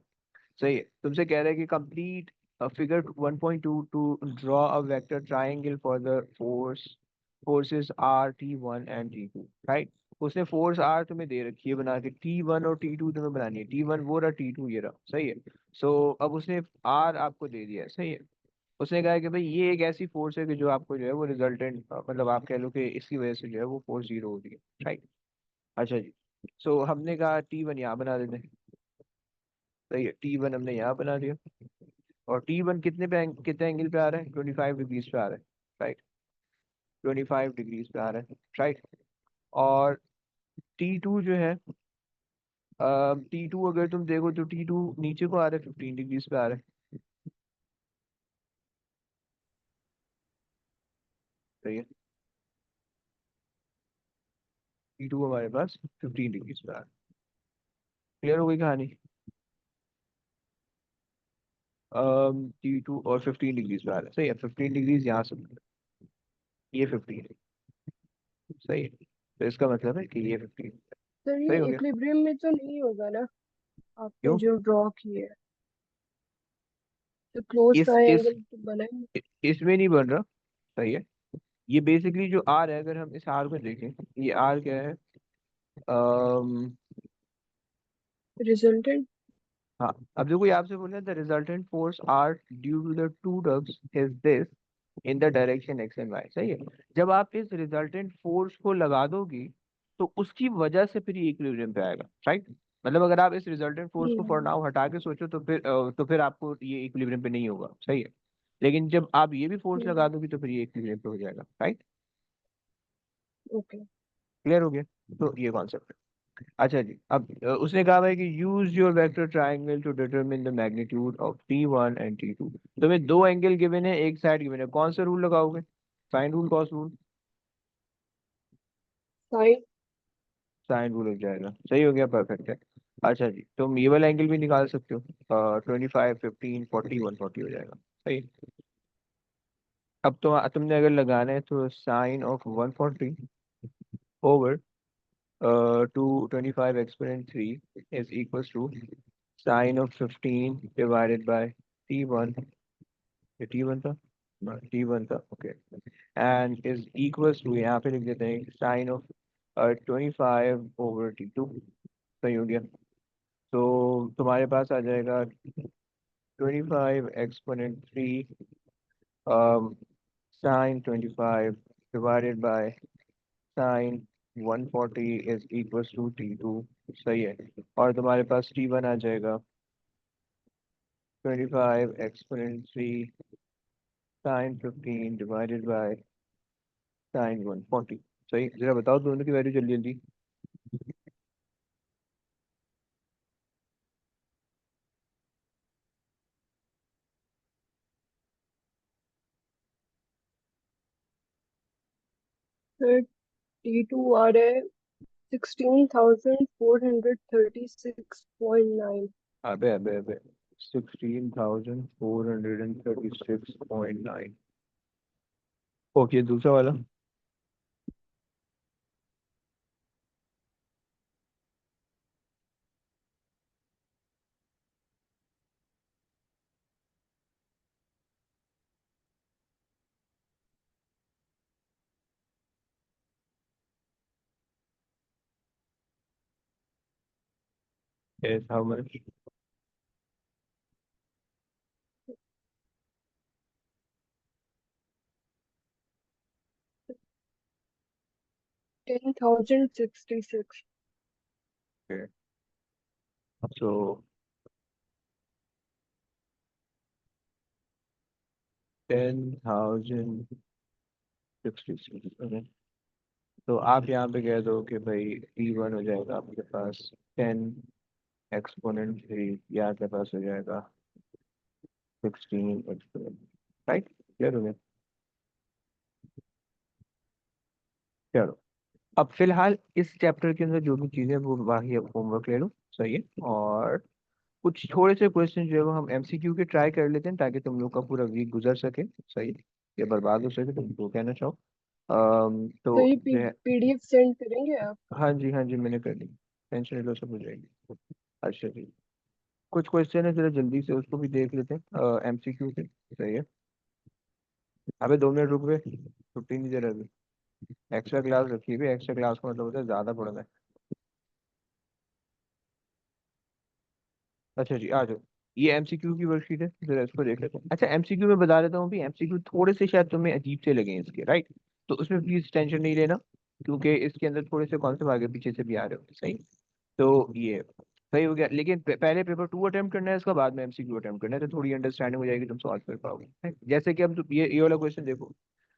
सही है, तुमसे कह रहा है कि complete figure 1.2 to draw a vector triangle for the forces are T1 and T2, right. उसने फोर्स आर तुम्हें दे रखी है बना के, T1 और T2 तुम्हें बनानी है, T1 वो रहा, T2 ये रहा, सही है। सो अब उसने आर आपको दे दिया है, सही है। उसने कहा है कि भाई ये एक ऐसी फोर्स है कि जो आपको जो है वो रिजल्टेंट, मतलब आप कह लो कि इसकी वजह से जो है वो फोर्स जीरो हो रही है, राइट। अच्छा जी, सो हमने कहा T1 यहाँ बना देते हैं, सही है, T1 हमने यहाँ बना दिया। और T1 कितने एंगल पे आ रहा है, 25 डिग्रीज पे आ रहा है, राइट, 25 डिग्रीज पे आ रहा है, राइट। और T2 जो है, T2 अगर तुम देखो तो T2 नीचे को आ रहा है, 15 डिग्रीज पे आ रहा है, सही है। T2 हमारे पास 15 डिग्रीज पे आ रहा है। क्लियर हो गई कहानी। T2 और 15 डिग्रीज पे आ रहा है, सही है, 15 डिग्रीज यहाँ से, ये 15 है, सही है। तो इसका मतलब है कि ये 15, सर सही ये हो गया। इक्विलिब्रियम में तो नहीं होगा ना, आपने क्यों? जो ड्रॉ किया है तो क्लोज इस ट्रायंगल तो बना ही इसमें नहीं बन रहा, सही है। ये बेसिकली जो आर है, अगर हम इस आर को देखें, ये आर क्या है, अम, रिजल्टेंट। हाँ, अब देखो ये आपसे बोल रहे हैं the resultant force are due to the two tugs is this in the direction X and Y, सही है। जब आप इस रिजल्टेंट फोर्स को लगा दोगी तो उसकी वजह से फिर ये इक्विलिब्रियम पे आएगा, राइट। मतलब अगर आप इस रिजल्टेंट फोर्स को फॉर नाउ हटा के सोचो तो फिर आपको ये इक्विलिब्रियम पे नहीं होगा, सही है। लेकिन जब आप ये भी फोर्स लगा दोगी तो फिर ये इक्विलिब्रियम पे हो जाएगा, राइट। ओके। क्लियर हो गया। तो ये कॉन्सेप्ट है। अच्छा जी, अब उसने कहा है कि use your vector triangle to determine the magnitude of T1 and T2। तुम्हें दो एंगल गिवन है, एक साइड गिवन है, कौन सा रूल लगाओगे, sine rule, cos rule? Sine. Sine rule हो जाएगा, सही हो गया, परफेक्ट है। अच्छा जी, तुम ये वाला एंगल भी निकाल सकते हो, 25, 15, 40, 140 हो जाएगा, सही। अब तो तुमने अगर लगाना है तो sign of 140 over 225 exponent 3 is equals to sine of 15 divided by T1, ये T1 था, T1 था, okay, and is equals to, यहाँ पे लिख देते हैं साइन ऑफ 25 ओवर T2, सही हो गया। तो तुम्हारे पास आ जाएगा 25 exponent 3 sine 25 divided by sine 140 is equals to T2, सही है। और तुम्हारे पास T1 आ जाएगा 25 exponent 3 sine 15 divided by sine 140, सही। जरा बताओ दोनों की वैल्यू जल्दी जल्दी। फिर T2 आ रहा है 16,436.9। अबे अबे अबे, 16,436.9। ओके, दूसरा वाला। Yes, how much? 10,066। Okay. So 10,066, okay. तो आप यहाँ पे कह दो कि भाई T1 हो जाएगा आपके पास 10 एक्सपोनेंट 3, या आपके पास हो जाएगा 16 एक्सपोनेंट, राइट। क्लियर हो गया। चलो, अब फिलहाल इस चैप्टर के अंदर जो भी चीज़ें वो बाकी होमवर्क ले लो, सही है। और कुछ थोड़े से क्वेश्चन जो है वो हम MCQ के ट्राई कर लेते हैं ताकि तुम लोग का पूरा वीक गुजर सके, सही है, ये बर्बाद हो सके, तुम तो कहना चाहो। तो तो ये जो है, PDF सेंड करेंगे आप? हाँ जी हाँ जी, मैंने कर ली। टेंशन नहीं लो, सब हो जाएगी। अच्छा जी, कुछ क्वेश्चन है, जरा जल्दी से उसको भी देख लेते हैं, एमसीक्यू के। सही है। अबे 2 मिनट रुक गए, छुट्टी नहीं दे रहे अभी। एक्स्ट्रा क्लास रखी हुई, एक्स्ट्रा क्लास का मतलब होता है ज्यादा पढ़ना है। अच्छा जी, आ जाओ। ये एमसीक्यू की वर्कशीट है, जरा इसको देख लेते हैं। अच्छा, एमसीक्यू में बता देता हूँ भी, एमसीक्यू थोड़े से शायद तुम्हें अजीब से लगे इसके, राइट? तो उसमें प्लीज टेंशन नहीं लेना, क्योंकि इसके अंदर थोड़े से कॉन्सेप्ट आगे पीछे से भी आ रहे हो। सही। तो ये सही हो गया, लेकिन पहले पेपर 2 अटेम्प्ट करना है, इसका बाद में एमसीक्यू अटेम्प्ट करना है, तो थोड़ी अंडरस्टैंडिंग हो जाएगी, तुम सॉल्व कर पाओगे। है? जैसे कि अब ये वाला क्वेश्चन देखो,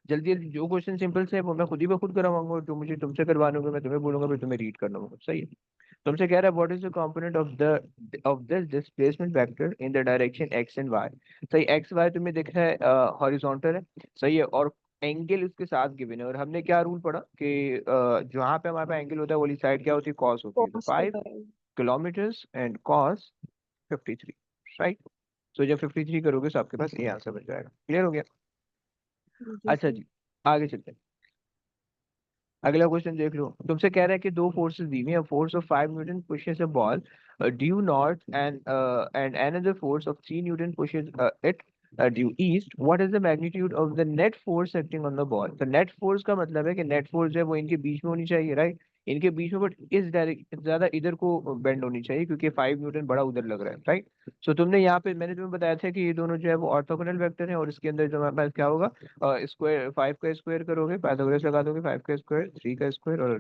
जल्दी जल्दी जो क्वेश्चन सिंपल से है वो मैं खुद ही ब खुद करवाऊंगा, और जो मुझे तुमसे करवाने होंगे मैं तुम्हें बोलूंगा, फिर तुम्हें रीड करना होगा। सही है। तुमसे कह रहा है what is the component of this displacement vector in the direction X and Y. सही, एक्स वाई तुम्हें दिख रहा है हॉरिजॉन्टल है। सही है, और एंगल उसके साथ गिवन है, और हमने क्या रूल पढ़ा कि जहाँ पे हमारे पास एंगल होता है वो वाली साइड क्या होती है, कॉस होती है। तो कॉस 5 लगाएंगे। Kilometres and cos 53। राइट। तो जब 53 करोगे तो आपके पास ये आंसर बन जाएगा। क्लियर हो गया? जी अच्छा सर। जी, आगे चलते हैं। अगला क्वेश्चन देख लो, तुमसे कह रहा है कि दो फोर्सेस दी हुई हैं, force of 5 Newton pushes a ball due north and another force of 3 Newton pushes it due east. What is the magnitude of the net force acting on the ball? तो नेट फोर्स का मतलब है कि net force है वो इनके बीच में होनी चाहिए, राइट? इनके बीच में, बट इस डायरेक्ट ज्यादा इधर को बेंड होनी चाहिए, क्योंकि 5 न्यूटन बड़ा उधर लग रहा है, राइट? सो तुमने यहाँ पे, मैंने तुम्हें बताया था कि ये दोनों जो है वो ऑर्थोगोनल वेक्टर है, और इसके अंदर जो हमारे पास क्या होगा, स्क्वायर 5 का स्क्वायर करोगे, पाइथागोरस लगा दोगे, 5 का स्क्वायर 3 का स्क्वायर और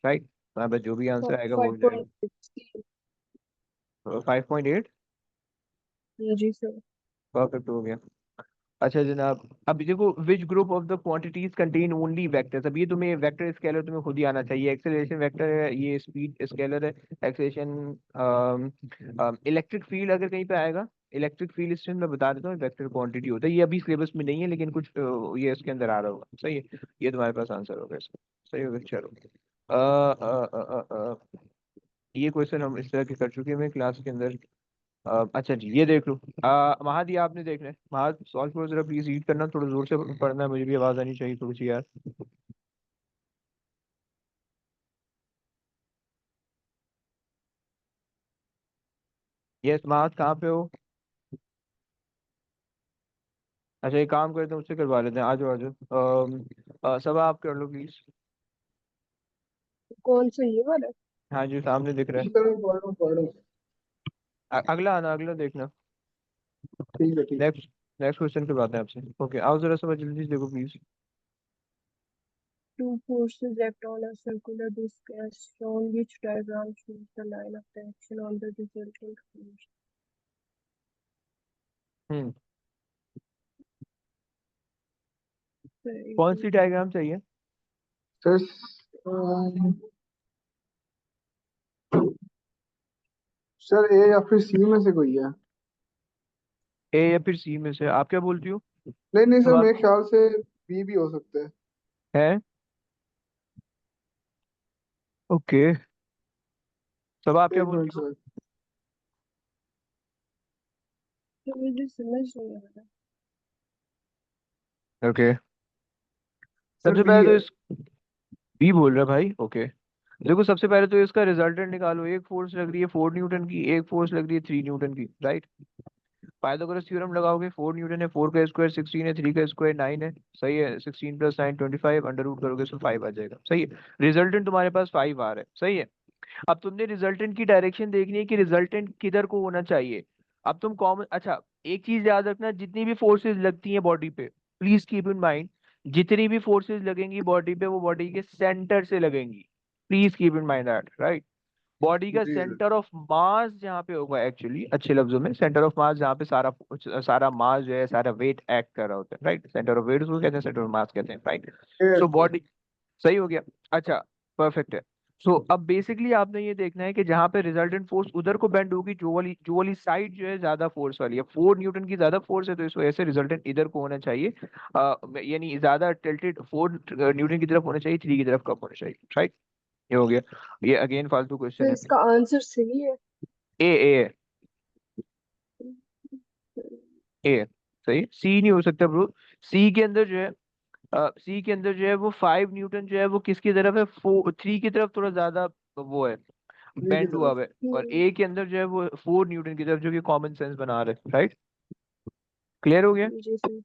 राइट, वहाँ पर जो भी आंसर आएगा वो हो जाएगा। 5.16। 5.8। जी सर। परफेक्ट हो गया। अच्छा जनाब, अब देखो, which group of the quantities contain only vectors. अब ये तुम्हें वेक्टर स्केलर तुम्हें खुद ही आना चाहिए। एक्सेलरेशन वेक्टर है, ये स्पीड स्केलर है। एक्सेलरेशन, इलेक्ट्रिक फील्ड अगर कहीं पे आएगा, इलेक्ट्रिक फील्ड स्ट्रेंथ मैं बता देता हूँ, वेक्टर क्वांटिटी होता है। ये अभी सिलेबस में नहीं है, लेकिन कुछ ये इसके अंदर आ रहा होगा। सही है, ये तुम्हारे पास आंसर होगा इसका। सही होगा, चलो। ये क्वेश्चन हम इस तरह के कर चुके हैं क्लास के अंदर। अच्छा जी, ये देख लो। महादी आपने देखना है, महाद सॉल्व करो जरा प्लीज, रीड करना, थोड़ा जोर से पढ़ना है, मुझे भी आवाज आनी चाहिए थोड़ी सी यार। यस महाद, कहाँ पे हो? अच्छा, एक काम करते हैं, उससे करवा लेते हैं, आ जाओ आ जाओ। सब आप कर लो प्लीज। कौन सा ये वाला? हाँ जी, सामने दिख रहा है। ठीक है, मैं पढ़ रहा हूँ। अगला आना, अगला देखना। ठीक है, ठीक है। नेक्स्ट, नेक्स्ट क्वेश्चन पे बात है आपसे। ओके, आओ जरा सब जल्दी से देखो please. Two forces act on a circular disk as shown. Which diagram shows the line of action on the resultant force? Hmm, Very कौन सी good. डायग्राम चाहिए? सर अम, सर ए या फिर सी में से कोई है? ए या फिर सी में से, आप क्या बोलती हो? नहीं नहीं अब सर, आप मेरे ख्याल से बी भी हो सकता है। है। ओके, सब आप क्या एक मिनट बोलती सर। तो मुझे समझ नहीं आ रहा। हो? ओके, सर सबसे बी पहले तो है। इस बी बोल रहा है भाई। ओके, देखो सबसे पहले तो इसका रिजल्टेंट निकालो। एक फोर्स लग रही है 4 न्यूटन की, एक फोर्स लग रही है 3 न्यूटन की, राइट? पाइथागोरस थ्योरम लगाओगे, 4 न्यूटन है, 4 का स्क्वायर 16 है, 3 का स्क्वायर 9 है। सही है, 16 + 9 25, अंडर रूट करोगे तो 5 आ जाएगा। सही है, रिजल्टेंट तुम्हारे पास 5 आ रहा है। सही है। अब तुमने रिजल्टेंट की डायरेक्शन देखनी है कि रिजल्टेंट किधर को होना चाहिए। अब तुम कॉमन, अच्छा एक चीज याद रखना, जितनी भी फोर्सेस लगती हैं बॉडी पे, प्लीज कीप इन माइंड, जितनी भी फोर्सेस लगेंगी बॉडी पे वो बॉडी के सेंटर से लगेंगी। Please keep in mind that, right? Body का जी सर। सेंटर ऑफ मास जहाँ पे होगा, एक्चुअली अच्छे लफ्जों में सेंटर ऑफ मास, जहाँ पे सारा सारा मास जो है, सारा वेट एक्ट कर रहा होता है, राइट? सेंटर ऑफ वेट उसको कहते हैं, सेंटर ऑफ मास कहते हैं, राइट? ए सो अच्छा। बॉडी, सही हो गया। अच्छा, परफेक्ट है। सो अब बेसिकली आपने ये देखना है कि जहां पे रिजल्टेंट फोर्स उधर को बेंड होगी, जो वाली साइड जो है ज्यादा फोर्स वाली है, 4 न्यूटन की ज्यादा फोर्स है, तो इस वजह से रिजल्टेंट इधर को होना चाहिए। यानी ज्यादा टिल्टेड 4 न्यूटन की तरफ होना चाहिए, 3 की तरफ कम होना चाहिए, राइट? ये हो गया। ये अगेन फालतू तो क्वेश्चन है। इसका आंसर सही है। ए ए सही, सी नहीं हो सकता ब्रो। सी के अंदर जो है, सी के अंदर जो है वो 5 न्यूटन जो है वो किसकी तरफ है, 3 की तरफ थोड़ा ज्यादा वो है, बी की बेंड हुआ तरफ। हुआ है, और ए के अंदर जो है वो 4 न्यूटन की तरफ, जो कि कॉमन सेंस बना रहे हैं, राइट? क्लियर हो गया? जी सर। जी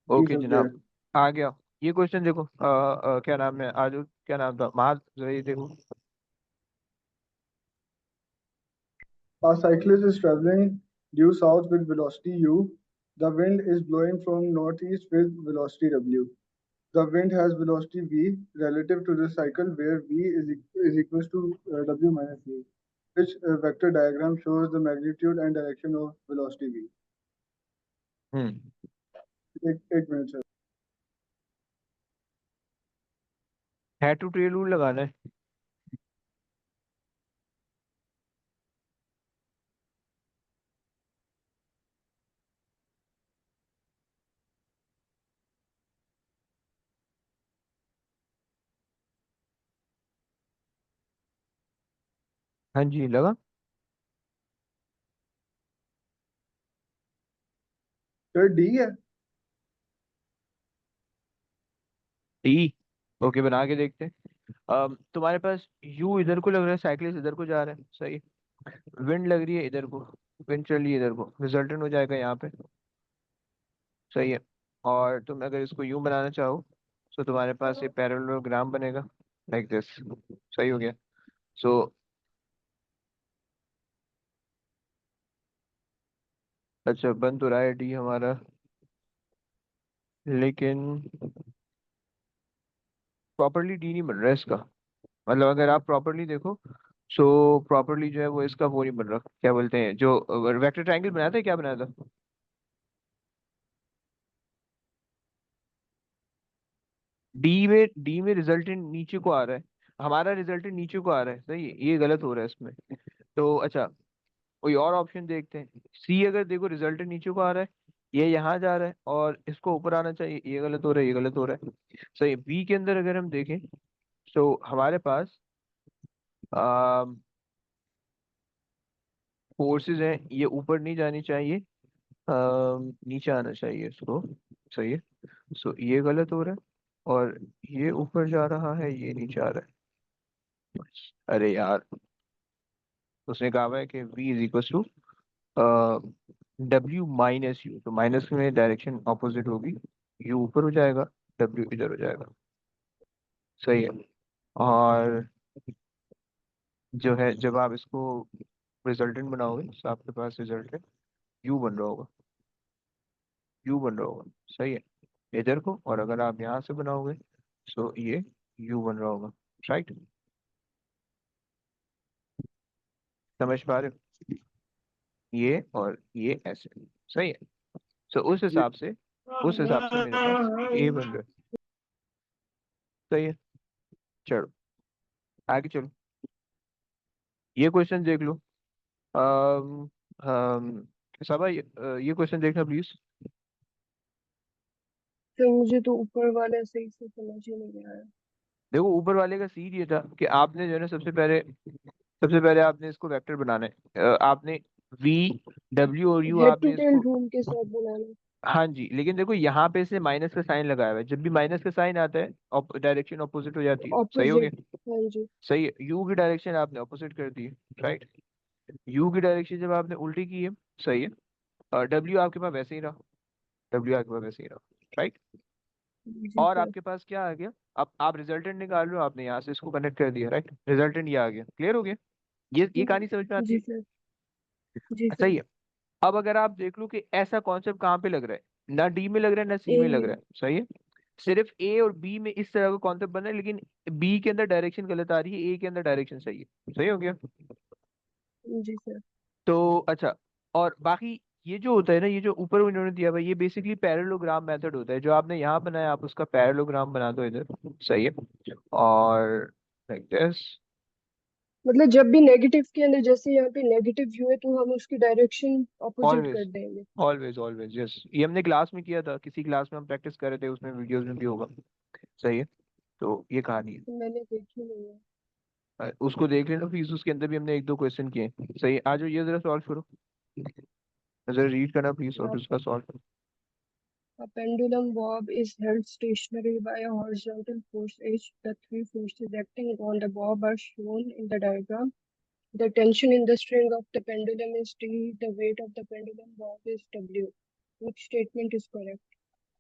ओके सर जनाब, क्लियर। आ गया। ये क्वेश्चन देखो, क्या नाम है आज, क्या नाम था, महाज, जरा ये देखो। A cyclist is traveling due south with velocity u. The wind is blowing from northeast with velocity w. The wind has velocity v relative to the cycle where v is equals to w minus v. Which vector diagram shows the magnitude and direction of velocity v? हम्म एक minute sir. Head to tail rule लगाना है। हाँ जी, लगा। Sir D है। T, okay बना के देखते हैं। तुम्हारे पास यू इधर को लग रहा है, साइकिलिस्ट इधर को जा रहा है, सही। विंड लग रही है इधर को, विंड चल रही है इधर को, रिजल्टेंट हो जाएगा यहाँ पे, सही है। और तुम अगर इसको यू बनाना चाहो तो तुम्हारे पास ये पैरेललोग्राम बनेगा, लाइक दिस। सही हो गया। सो अच्छा, बन तो रहा है डी हमारा, लेकिन प्रॉपरली डी नहीं बन रहा है इसका। मतलब अगर आप प्रॉपरली देखो, सो प्रॉपरली जो है वो इसका वो नहीं बन रहा, क्या बोलते हैं, जो वेक्टर ट्रायंगल बनाया था, क्या बनाया था? डी में रिजल्टेंट नीचे को आ रहा है, हमारा रिजल्टेंट नीचे को आ रहा है, सही है, ये गलत हो रहा है इसमें। तो अच्छा, कोई और ऑप्शन देखते हैं। सी, अगर देखो रिजल्टेंट नीचे को आ रहा है, ये यहाँ जा रहा है और इसको ऊपर आना चाहिए, ये गलत हो रहा है, ये गलत हो रहा है, सही। बी के अंदर अगर हम देखें तो हमारे पास फोर्सेस हैं, ये ऊपर नहीं जानी चाहिए, नीचे आना चाहिए इसको, सही है। सो ये गलत हो रहा है, और ये ऊपर जा रहा है, ये नीचे आ रहा है। अरे यार, उसने कहा हुआ है कि v is equal to w minus u, तो माइनस में डायरेक्शन ऑपोजिट होगी, u ऊपर हो जाएगा, w इधर हो जाएगा, सही है। और जो है, जब आप इसको रिजल्टेंट बनाओगे तो आपके पास रिजल्टेंट u बन रहा होगा, u बन रहा होगा, सही है, इधर को। और अगर आप यहाँ से बनाओगे तो ये u बन रहा होगा, राइट? समझ पा रहे हो? ये और ये ऐसे, सही है। सो जी उस हिसाब से मेरे पास a बन रहा है, सही है। चलो आगे चलो, ये क्वेश्चन देख लो। अम, अम, सबा, ये क्वेश्चन देखना प्लीज। सर मुझे तो ऊपर वाला सही से समझ ही नहीं आया। देखो, ऊपर वाले का सीन ये था कि आपने जो है ना, सबसे पहले आपने इसको वेक्टर बनाना है। आपने v, w और u हेड टू आपने टेल इसको, रूल के साथ बनाना। हाँ जी, लेकिन देखो यहाँ पे से माइनस का साइन लगाया हुआ है, जब भी माइनस का साइन आता है डायरेक्शन ऑपोजिट हो जाती है, सही हो गया। ऑपोजिट। हाँ जी। सही है, u की डायरेक्शन आपने ऑपोजिट कर दी है, राइट? u की डायरेक्शन जब आपने उल्टी की है, सही है। w आपके पास वैसे ही रहा, w आपके पास वैसे ही रहा, राइट? जी और सर। आपके पास क्या आ गया, अब आप रिजल्टेंट निकाल रहे हो, आपने यहाँ से इसको कनेक्ट कर दिया, राइट? रिजल्टेंट ये आ गया, क्लियर हो गया? ये कहानी समझ में आती जी है? सर। जी सही सर। है। अब अगर आप देख लो कि ऐसा कॉन्सेप्ट कहाँ पे लग रहा है, ना डी में लग रहा है ना सी ए में लग रहा में। है, सही है। सिर्फ ए और बी में इस तरह का कॉन्सेप्ट बना है, लेकिन बी के अंदर डायरेक्शन गलत आ रही है, ए के अंदर डायरेक्शन सही है, सही हो गया। जी सर। तो अच्छा, और बाकी ये जो होता है ना, ये जो ऊपर इन्होंने दिया हुआ है, ये बेसिकली पैरेललोग्राम मेथड होता है, जो आपने यहाँ बनाया आप उसका पैरेललोग्राम बना दो इधर, सही है। और लाइक दिस, मतलब जब भी नेगेटिव के अंदर, जैसे यहाँ पे नेगेटिव व्यू है तो हम उसकी डायरेक्शन अपोजिट ऑलवेज, कर देंगे। ऑलवेज ऑलवेज, यस, ये हमने क्लास में किया था, किसी क्लास में हम प्रैक्टिस कर रहे थे, उसमें वीडियोस में भी होगा, सही है। तो ये कहानी है। मैंने देखी नहीं है। उसको देख लेना, फिर उसके अंदर भी हमने एक दो क्वेश्चन किए हैं, सही है। आज ये जरा सॉल्व करो, जरा रीड करना प्लीज और आप उसका सॉल्व करो। A pendulum bob is held stationary by a horizontal force H. The three forces acting on the bob are shown in the diagram. The tension in the string of the pendulum is T. The weight of the pendulum bob is W. Which statement is correct?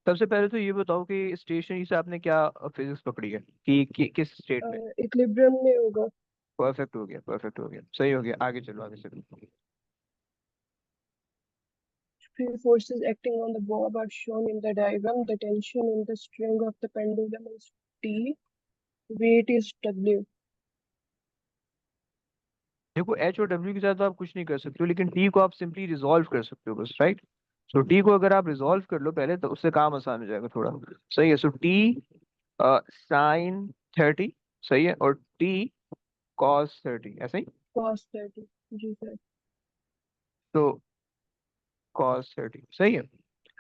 सबसे पहले तो ये बताओ कि stationery से आपने क्या physics पकड़ी है कि किस स्टेट में। इक्विलिब्रियम में होगा। परफेक्ट हो गया, परफेक्ट हो गया, सही हो गया। आगे चलो, आगे चलो। Three forces acting on the bob are shown in the diagram. The tension in the string of the pendulum is T. Weight is W. देखो एच और डब्ल्यू के साथ तो आप कुछ नहीं कर सकते हो, लेकिन टी को आप सिंपली रिजॉल्व कर सकते हो बस, राइट। सो टी को अगर आप रिजॉल्व कर लो पहले, तो उससे काम आसान हो जाएगा थोड़ा। सही है। सो टी साइन 30, सही है, और टी कॉस 30, ऐसा ही। Cos 30. जी सर। तो कॉस 30 सही है।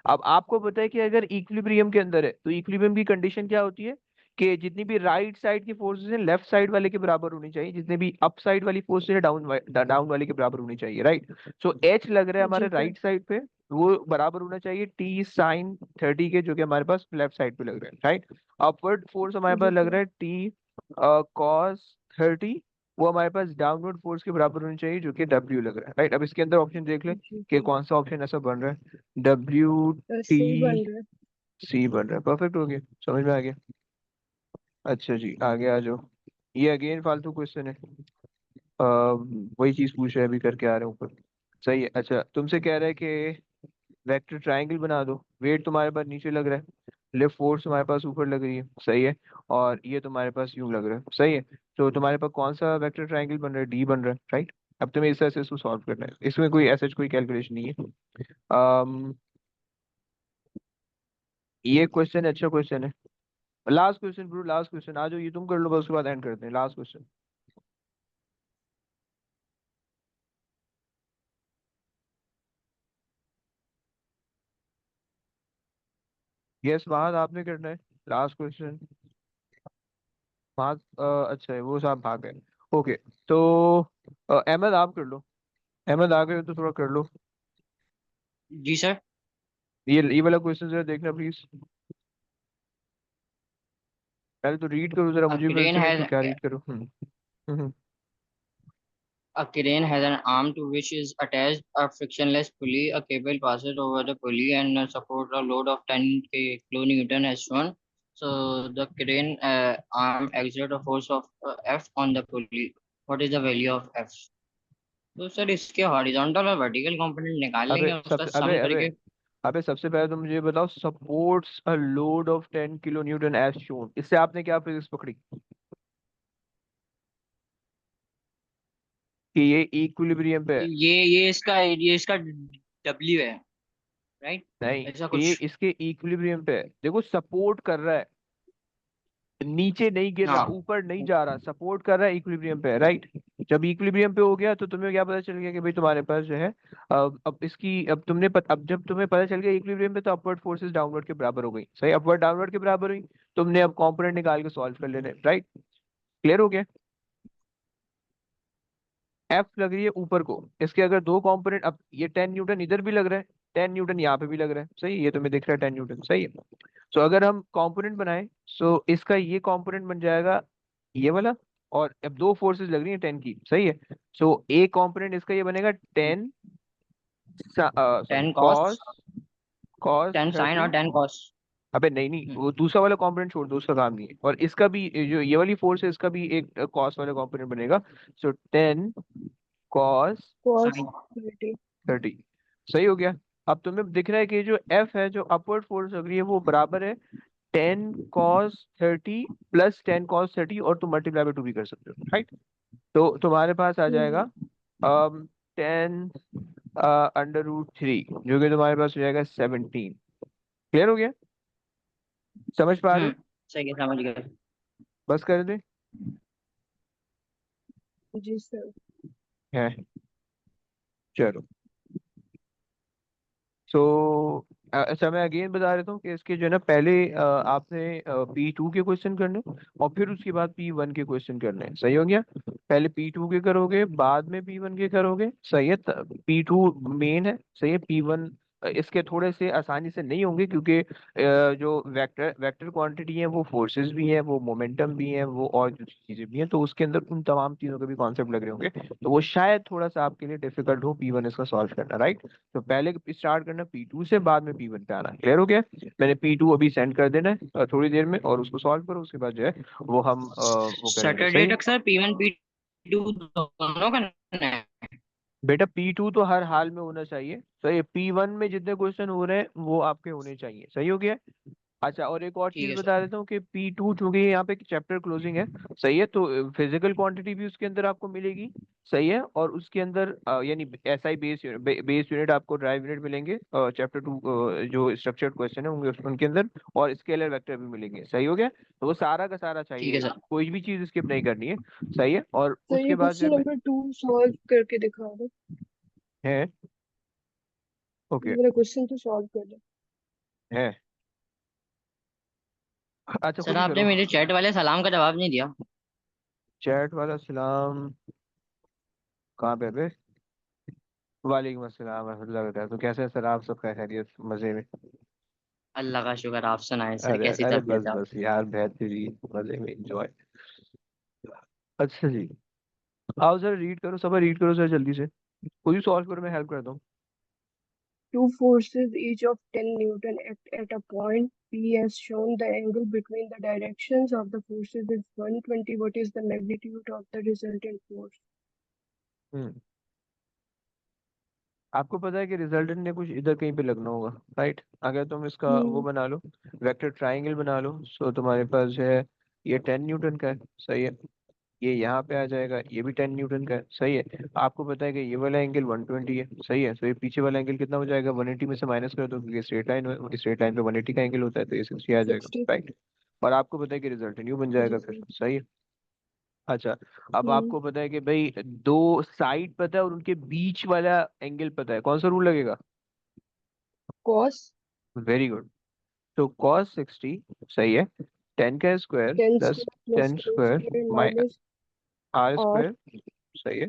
अब आपको पता है कि अगर इक्विलिब्रियम के अंदर है तो इक्विलिब्रियम की कंडीशन क्या होती है कि जितनी भी राइट साइड की फोर्सेस हैं लेफ्ट साइड वाले के बराबर होनी चाहिए, जितने भी अप साइड वाली फोर्सेस है डाउन डाउन वाले के बराबर होनी चाहिए, राइट। सो एच लग रहा है हमारे जी सर। राइट साइड पे, वो बराबर होना चाहिए टी साइन 30 के, जो कि हमारे पास लेफ्ट साइड पे लग रहा है, राइट। अपवर्ड फोर्स हमारे पास जी लग सर। रहा है टी कॉस 30, वो हमारे पास डाउनवर्ड फोर्स के बराबर होनी चाहिए, जो कि डब्ल्यू लग रहा है, राइट। अब इसके अंदर ऑप्शन देख ले जी कि सर। कौन सा ऑप्शन ऐसा बन रहा है। डब्ल्यू सी बन टी रहा है। सी बन रहा है, परफेक्ट हो गया, समझ में आ गया। अच्छा जी, आगे आ जाओ। ये अगेन फालतू क्वेश्चन है, वही चीज पूछ रहे हैं अभी करके आ रहे हैं ऊपर। सही है। अच्छा, तुमसे कह रहा है कि वेक्टर ट्रायंगल बना दो, वेट तुम्हारे पास नीचे लग रहा है, लिफ्ट फोर्स तुम्हारे पास ऊपर लग रही है, सही है, और ये तुम्हारे पास यूं लग रहा है, सही है। तो तुम्हारे पास कौन सा वेक्टर ट्रायंगल बन रहा है, डी बन रहा है, राइट। अब तुम्हें इस तरह से इसको सॉल्व करना है, इसमें कोई ऐसा कोई कैलकुलेशन नहीं है। अम, ये क्वेश्चन अच्छा क्वेश्चन है। Last question bro, last question आ जाओ, ये तुम कर लो बस, उसके बाद एंड करते हैं। Last question. यस वहाद, आपने करना है लास्ट क्वेश्चन। वहाद अच्छा है, वो साहब भाग गए। ओके, तो अहमद आप कर लो। अहमद आ गए हो तो थोड़ा कर लो। जी सर। ये वाला क्वेश्चन जरा देखना प्लीज। पहले तो रीड करो जरा, A मुझे भी पता crane चले has कि क्या रीड करो। हम्म। a crane has an arm to which is attached a frictionless pulley. A cable passes over the pulley and supports a load of 10 kilonewton as shown. So the crane arm exerts a force of F on the pulley. What is the value of F? तो sir इसके horizontal और vertical component निकाल अबे लेंगे उसका सबसे सम अबे अबे करके। अबे सबसे पहले तो मुझे ये बताओ, supports a load of 10 kilo newton as shown, इससे आपने क्या फिजिक्स पकड़ी कि ये इक्विलिब्रियम पे है। ये इसका W है, राइट। नहीं, ऐसा ये कुछ। इसके इक्विलिब्रियम पे है, देखो सपोर्ट कर रहा है, नीचे नहीं गिर रहा, हाँ। ऊपर नहीं जा रहा, सपोर्ट कर रहा है, इक्विलिब्रियम पे है, राइट। जब इक्विलिब्रियम पे हो गया तो तुम्हें क्या पता चल गया कि भाई तुम्हारे पास जो है अब इसकी अब अब जब तुम्हें पता चल गया इक्विलिब्रियम पे, तो अपवर्ड फोर्सेस डाउनवर्ड के बराबर हो गई, सही, अपवर्ड डाउनवर्ड के बराबर हुई। तुमने अब कंपोनेंट निकाल के सॉल्व कर लेने, राइट। क्लियर हो गया। एफ लग रही है ऊपर को, इसके अगर दो कंपोनेंट, अब ये 10 न्यूटन इधर भी लग रहा है, 10 न्यूटन यहाँ पे भी लग रहा है, सही, ये तुम्हें दिख रहा है 10 न्यूटन, सही है। सो अगर हम कंपोनेंट बनाए, सो इसका ये कंपोनेंट बन जाएगा ये वाला, और अब दो फोर्सेस लग रही है 10 की, सही है। सो ए कंपोनेंट इसका ये बनेगा 10, sorry 10 cos, cos, cos 10 sine 30। और 10 कॉस। अबे नहीं नहीं, वो दूसरा वाला कंपोनेंट छोड़ दो, उसका काम नहीं है, और इसका भी जो ये वाली फोर्स है इसका भी एक कॉस वाला कंपोनेंट बनेगा। सो 10 कॉस cos साइन 30. 30, सही हो गया। अब तुम्हें दिख रहा है कि जो एफ है, जो अपवर्ड फोर्स लग रही है, वो बराबर है 10 cos 30 प्लस 10 cos 30, और तुम मल्टीप्लाई बाय 2 भी कर सकते हो, राइट। तो तुम्हारे पास आ जाएगा 10 √3, जो कि तुम्हारे पास हो जाएगा 17। क्लियर हो गया, समझ पा रहे हो। सही है, समझ गए। बस कर दे। जी सर। है, चलो। सो अच्छा, मैं अगेन बता देता हूँ कि इसके जो है ना, पहले आपने P2 के क्वेश्चन करने, और फिर उसके बाद P1 के क्वेश्चन करने हैं, सही हो गया। पहले P2 के करोगे, बाद में P1 के करोगे, सही है। P2 मेन है, सही है, P1 इसके थोड़े से आसानी से नहीं होंगे, क्योंकि जो वेक्टर वेक्टर क्वांटिटी है वो फोर्सेस भी है, वो मोमेंटम भी है, वो और जो चीजें भी हैं, तो उसके अंदर उन तमाम चीजों के भी कॉन्सेप्ट लग रहे होंगे, तो वो शायद थोड़ा सा आपके लिए डिफिकल्ट हो P1 इसका सॉल्व करना, राइट। तो पहले स्टार्ट करना P2 से, बाद में P1 पे आना। क्लियर हो गया? मैंने P2 अभी सेंड कर देना है थोड़ी देर में, और उसको सॉल्व करो, उसके बाद जो है वो हम वो करेंगे। सैटरडे सही है तक सर P1 P2 दोनों करना है। बेटा, P2 तो हर हाल में होना चाहिए। सही है, P1 में जितने क्वेश्चन हो रहे हैं वो आपके होने चाहिए। सही हो गया? अच्छा, और एक और ठीक चीज है बता सर। देता हूँ कि P2 चूंकि यहाँ पे चैप्टर क्लोजिंग है, सही है, तो फिजिकल क्वांटिटी भी उसके अंदर आपको मिलेगी। सही है, और उसके अंदर यानी SI बेस यूनिट आपको ड्राइव यूनिट मिलेंगे, चैप्टर 2 जो स्ट्रक्चर्ड क्वेश्चन है होंगे उनके अंदर, और स्केलर वेक्टर भी मिलेंगे। सही हो गया? तो वो सारा का सारा ठीक है चाहिए, सर। कोई भी चीज स्किप नहीं करनी है। सही है, और सर ये उसके बाद जो क्वेश्चन नंबर 2 सॉल्व करके दिखा दो। है ओके मेरा क्वेश्चन तो सॉल्व कर दो। है अच्छा, सर खुद ही आपने करो। मेरे चैट वाले सलाम का जवाब नहीं दिया। चैट वाला सलाम कहाँ पे बे? वालेकुम अस्सलाम रहमतुल्लाहि व बरकातहू। तो कैसे है सर, आप सबका खैरियत, मजे में? अल्लाह का शुक्र, आप सुनाएं सर, अरे कैसी अरे, बस तबीयत है बस आपकी? यार, बेहतरीन, मजे में, एंजॉय। अच्छा जी, आओ सर, रीड करो, सब रीड करो सर जल्दी से, खुद ही सॉल्व करो, मैं हेल्प करता हूँ। Two forces each of 10 Newton act at a point P as shown. The angle between the directions of the forces is 120. What is the magnitude of the resultant force? हम्म आपको पता है कि resultant ने कुछ इधर कहीं पे लगना होगा, राइट। अगर तुम इसका वो बना लो, वेक्टर ट्राइंगल बना लो, सो तुम्हारे पास जो है ये 10 न्यूटन का है। सही है, ये यहाँ पे आ जाएगा, ये भी 10 न्यूटन का है। सही है, आपको पता है कि ये वाला एंगल 120 है। सही है, तो ये पीछे वाला एंगल कितना हो जाएगा, 180 में से माइनस कर दो, क्योंकि स्ट्रेट लाइन पे 180 का एंगल होता है, तो ये 60 आ जाएगा, 60. राइट। और आपको पता है कि रिजल्टेंट यू बन जाएगा फिर। सही है। अच्छा, अब Hmm. आपको पता है कि भाई दो साइड पता है और उनके बीच वाला एंगल पता है, कौन सा रूल लगेगा? Cos very good. तो cos 60, सही है, 10 का square 10 plus square plus 10 10 square square माइ minus आर r स्क्वायर, सही है,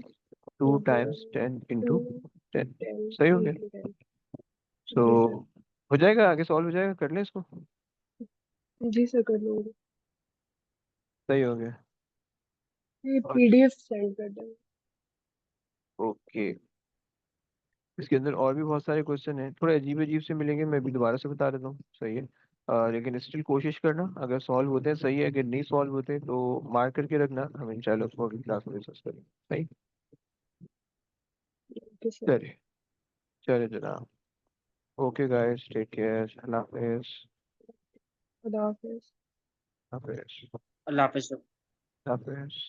2 टाइम्स 10 इंटू to 10। 10 सही हो गया? into 10. सो जी सर। हो जाएगा, आगे सॉल्व हो जाएगा, कर लें इसको। जी सर कर लूंगी। सही हो गया। ये अच्छा, PDF सेंड कर देंगे। ओके, इसके अंदर और भी बहुत सारे क्वेश्चन हैं, थोड़े अजीब अजीब से मिलेंगे, मैं भी दोबारा से बता देता हूँ। सही है, लेकिन स्टिल कोशिश करना, अगर सॉल्व होते हैं सही है, अगर नहीं सॉल्व होते तो मार्क करके रखना, हम इंशाल्लाह उसको अगली क्लास में डिस्कस करेंगे। सही। Okay sir. चलिए, चलिए जनाब, ओके गाइस, टेक केयर, अल्लाह हाफिज। खुदा हाफिज। हाफिज। अल्लाह हाफिज। हाफिज।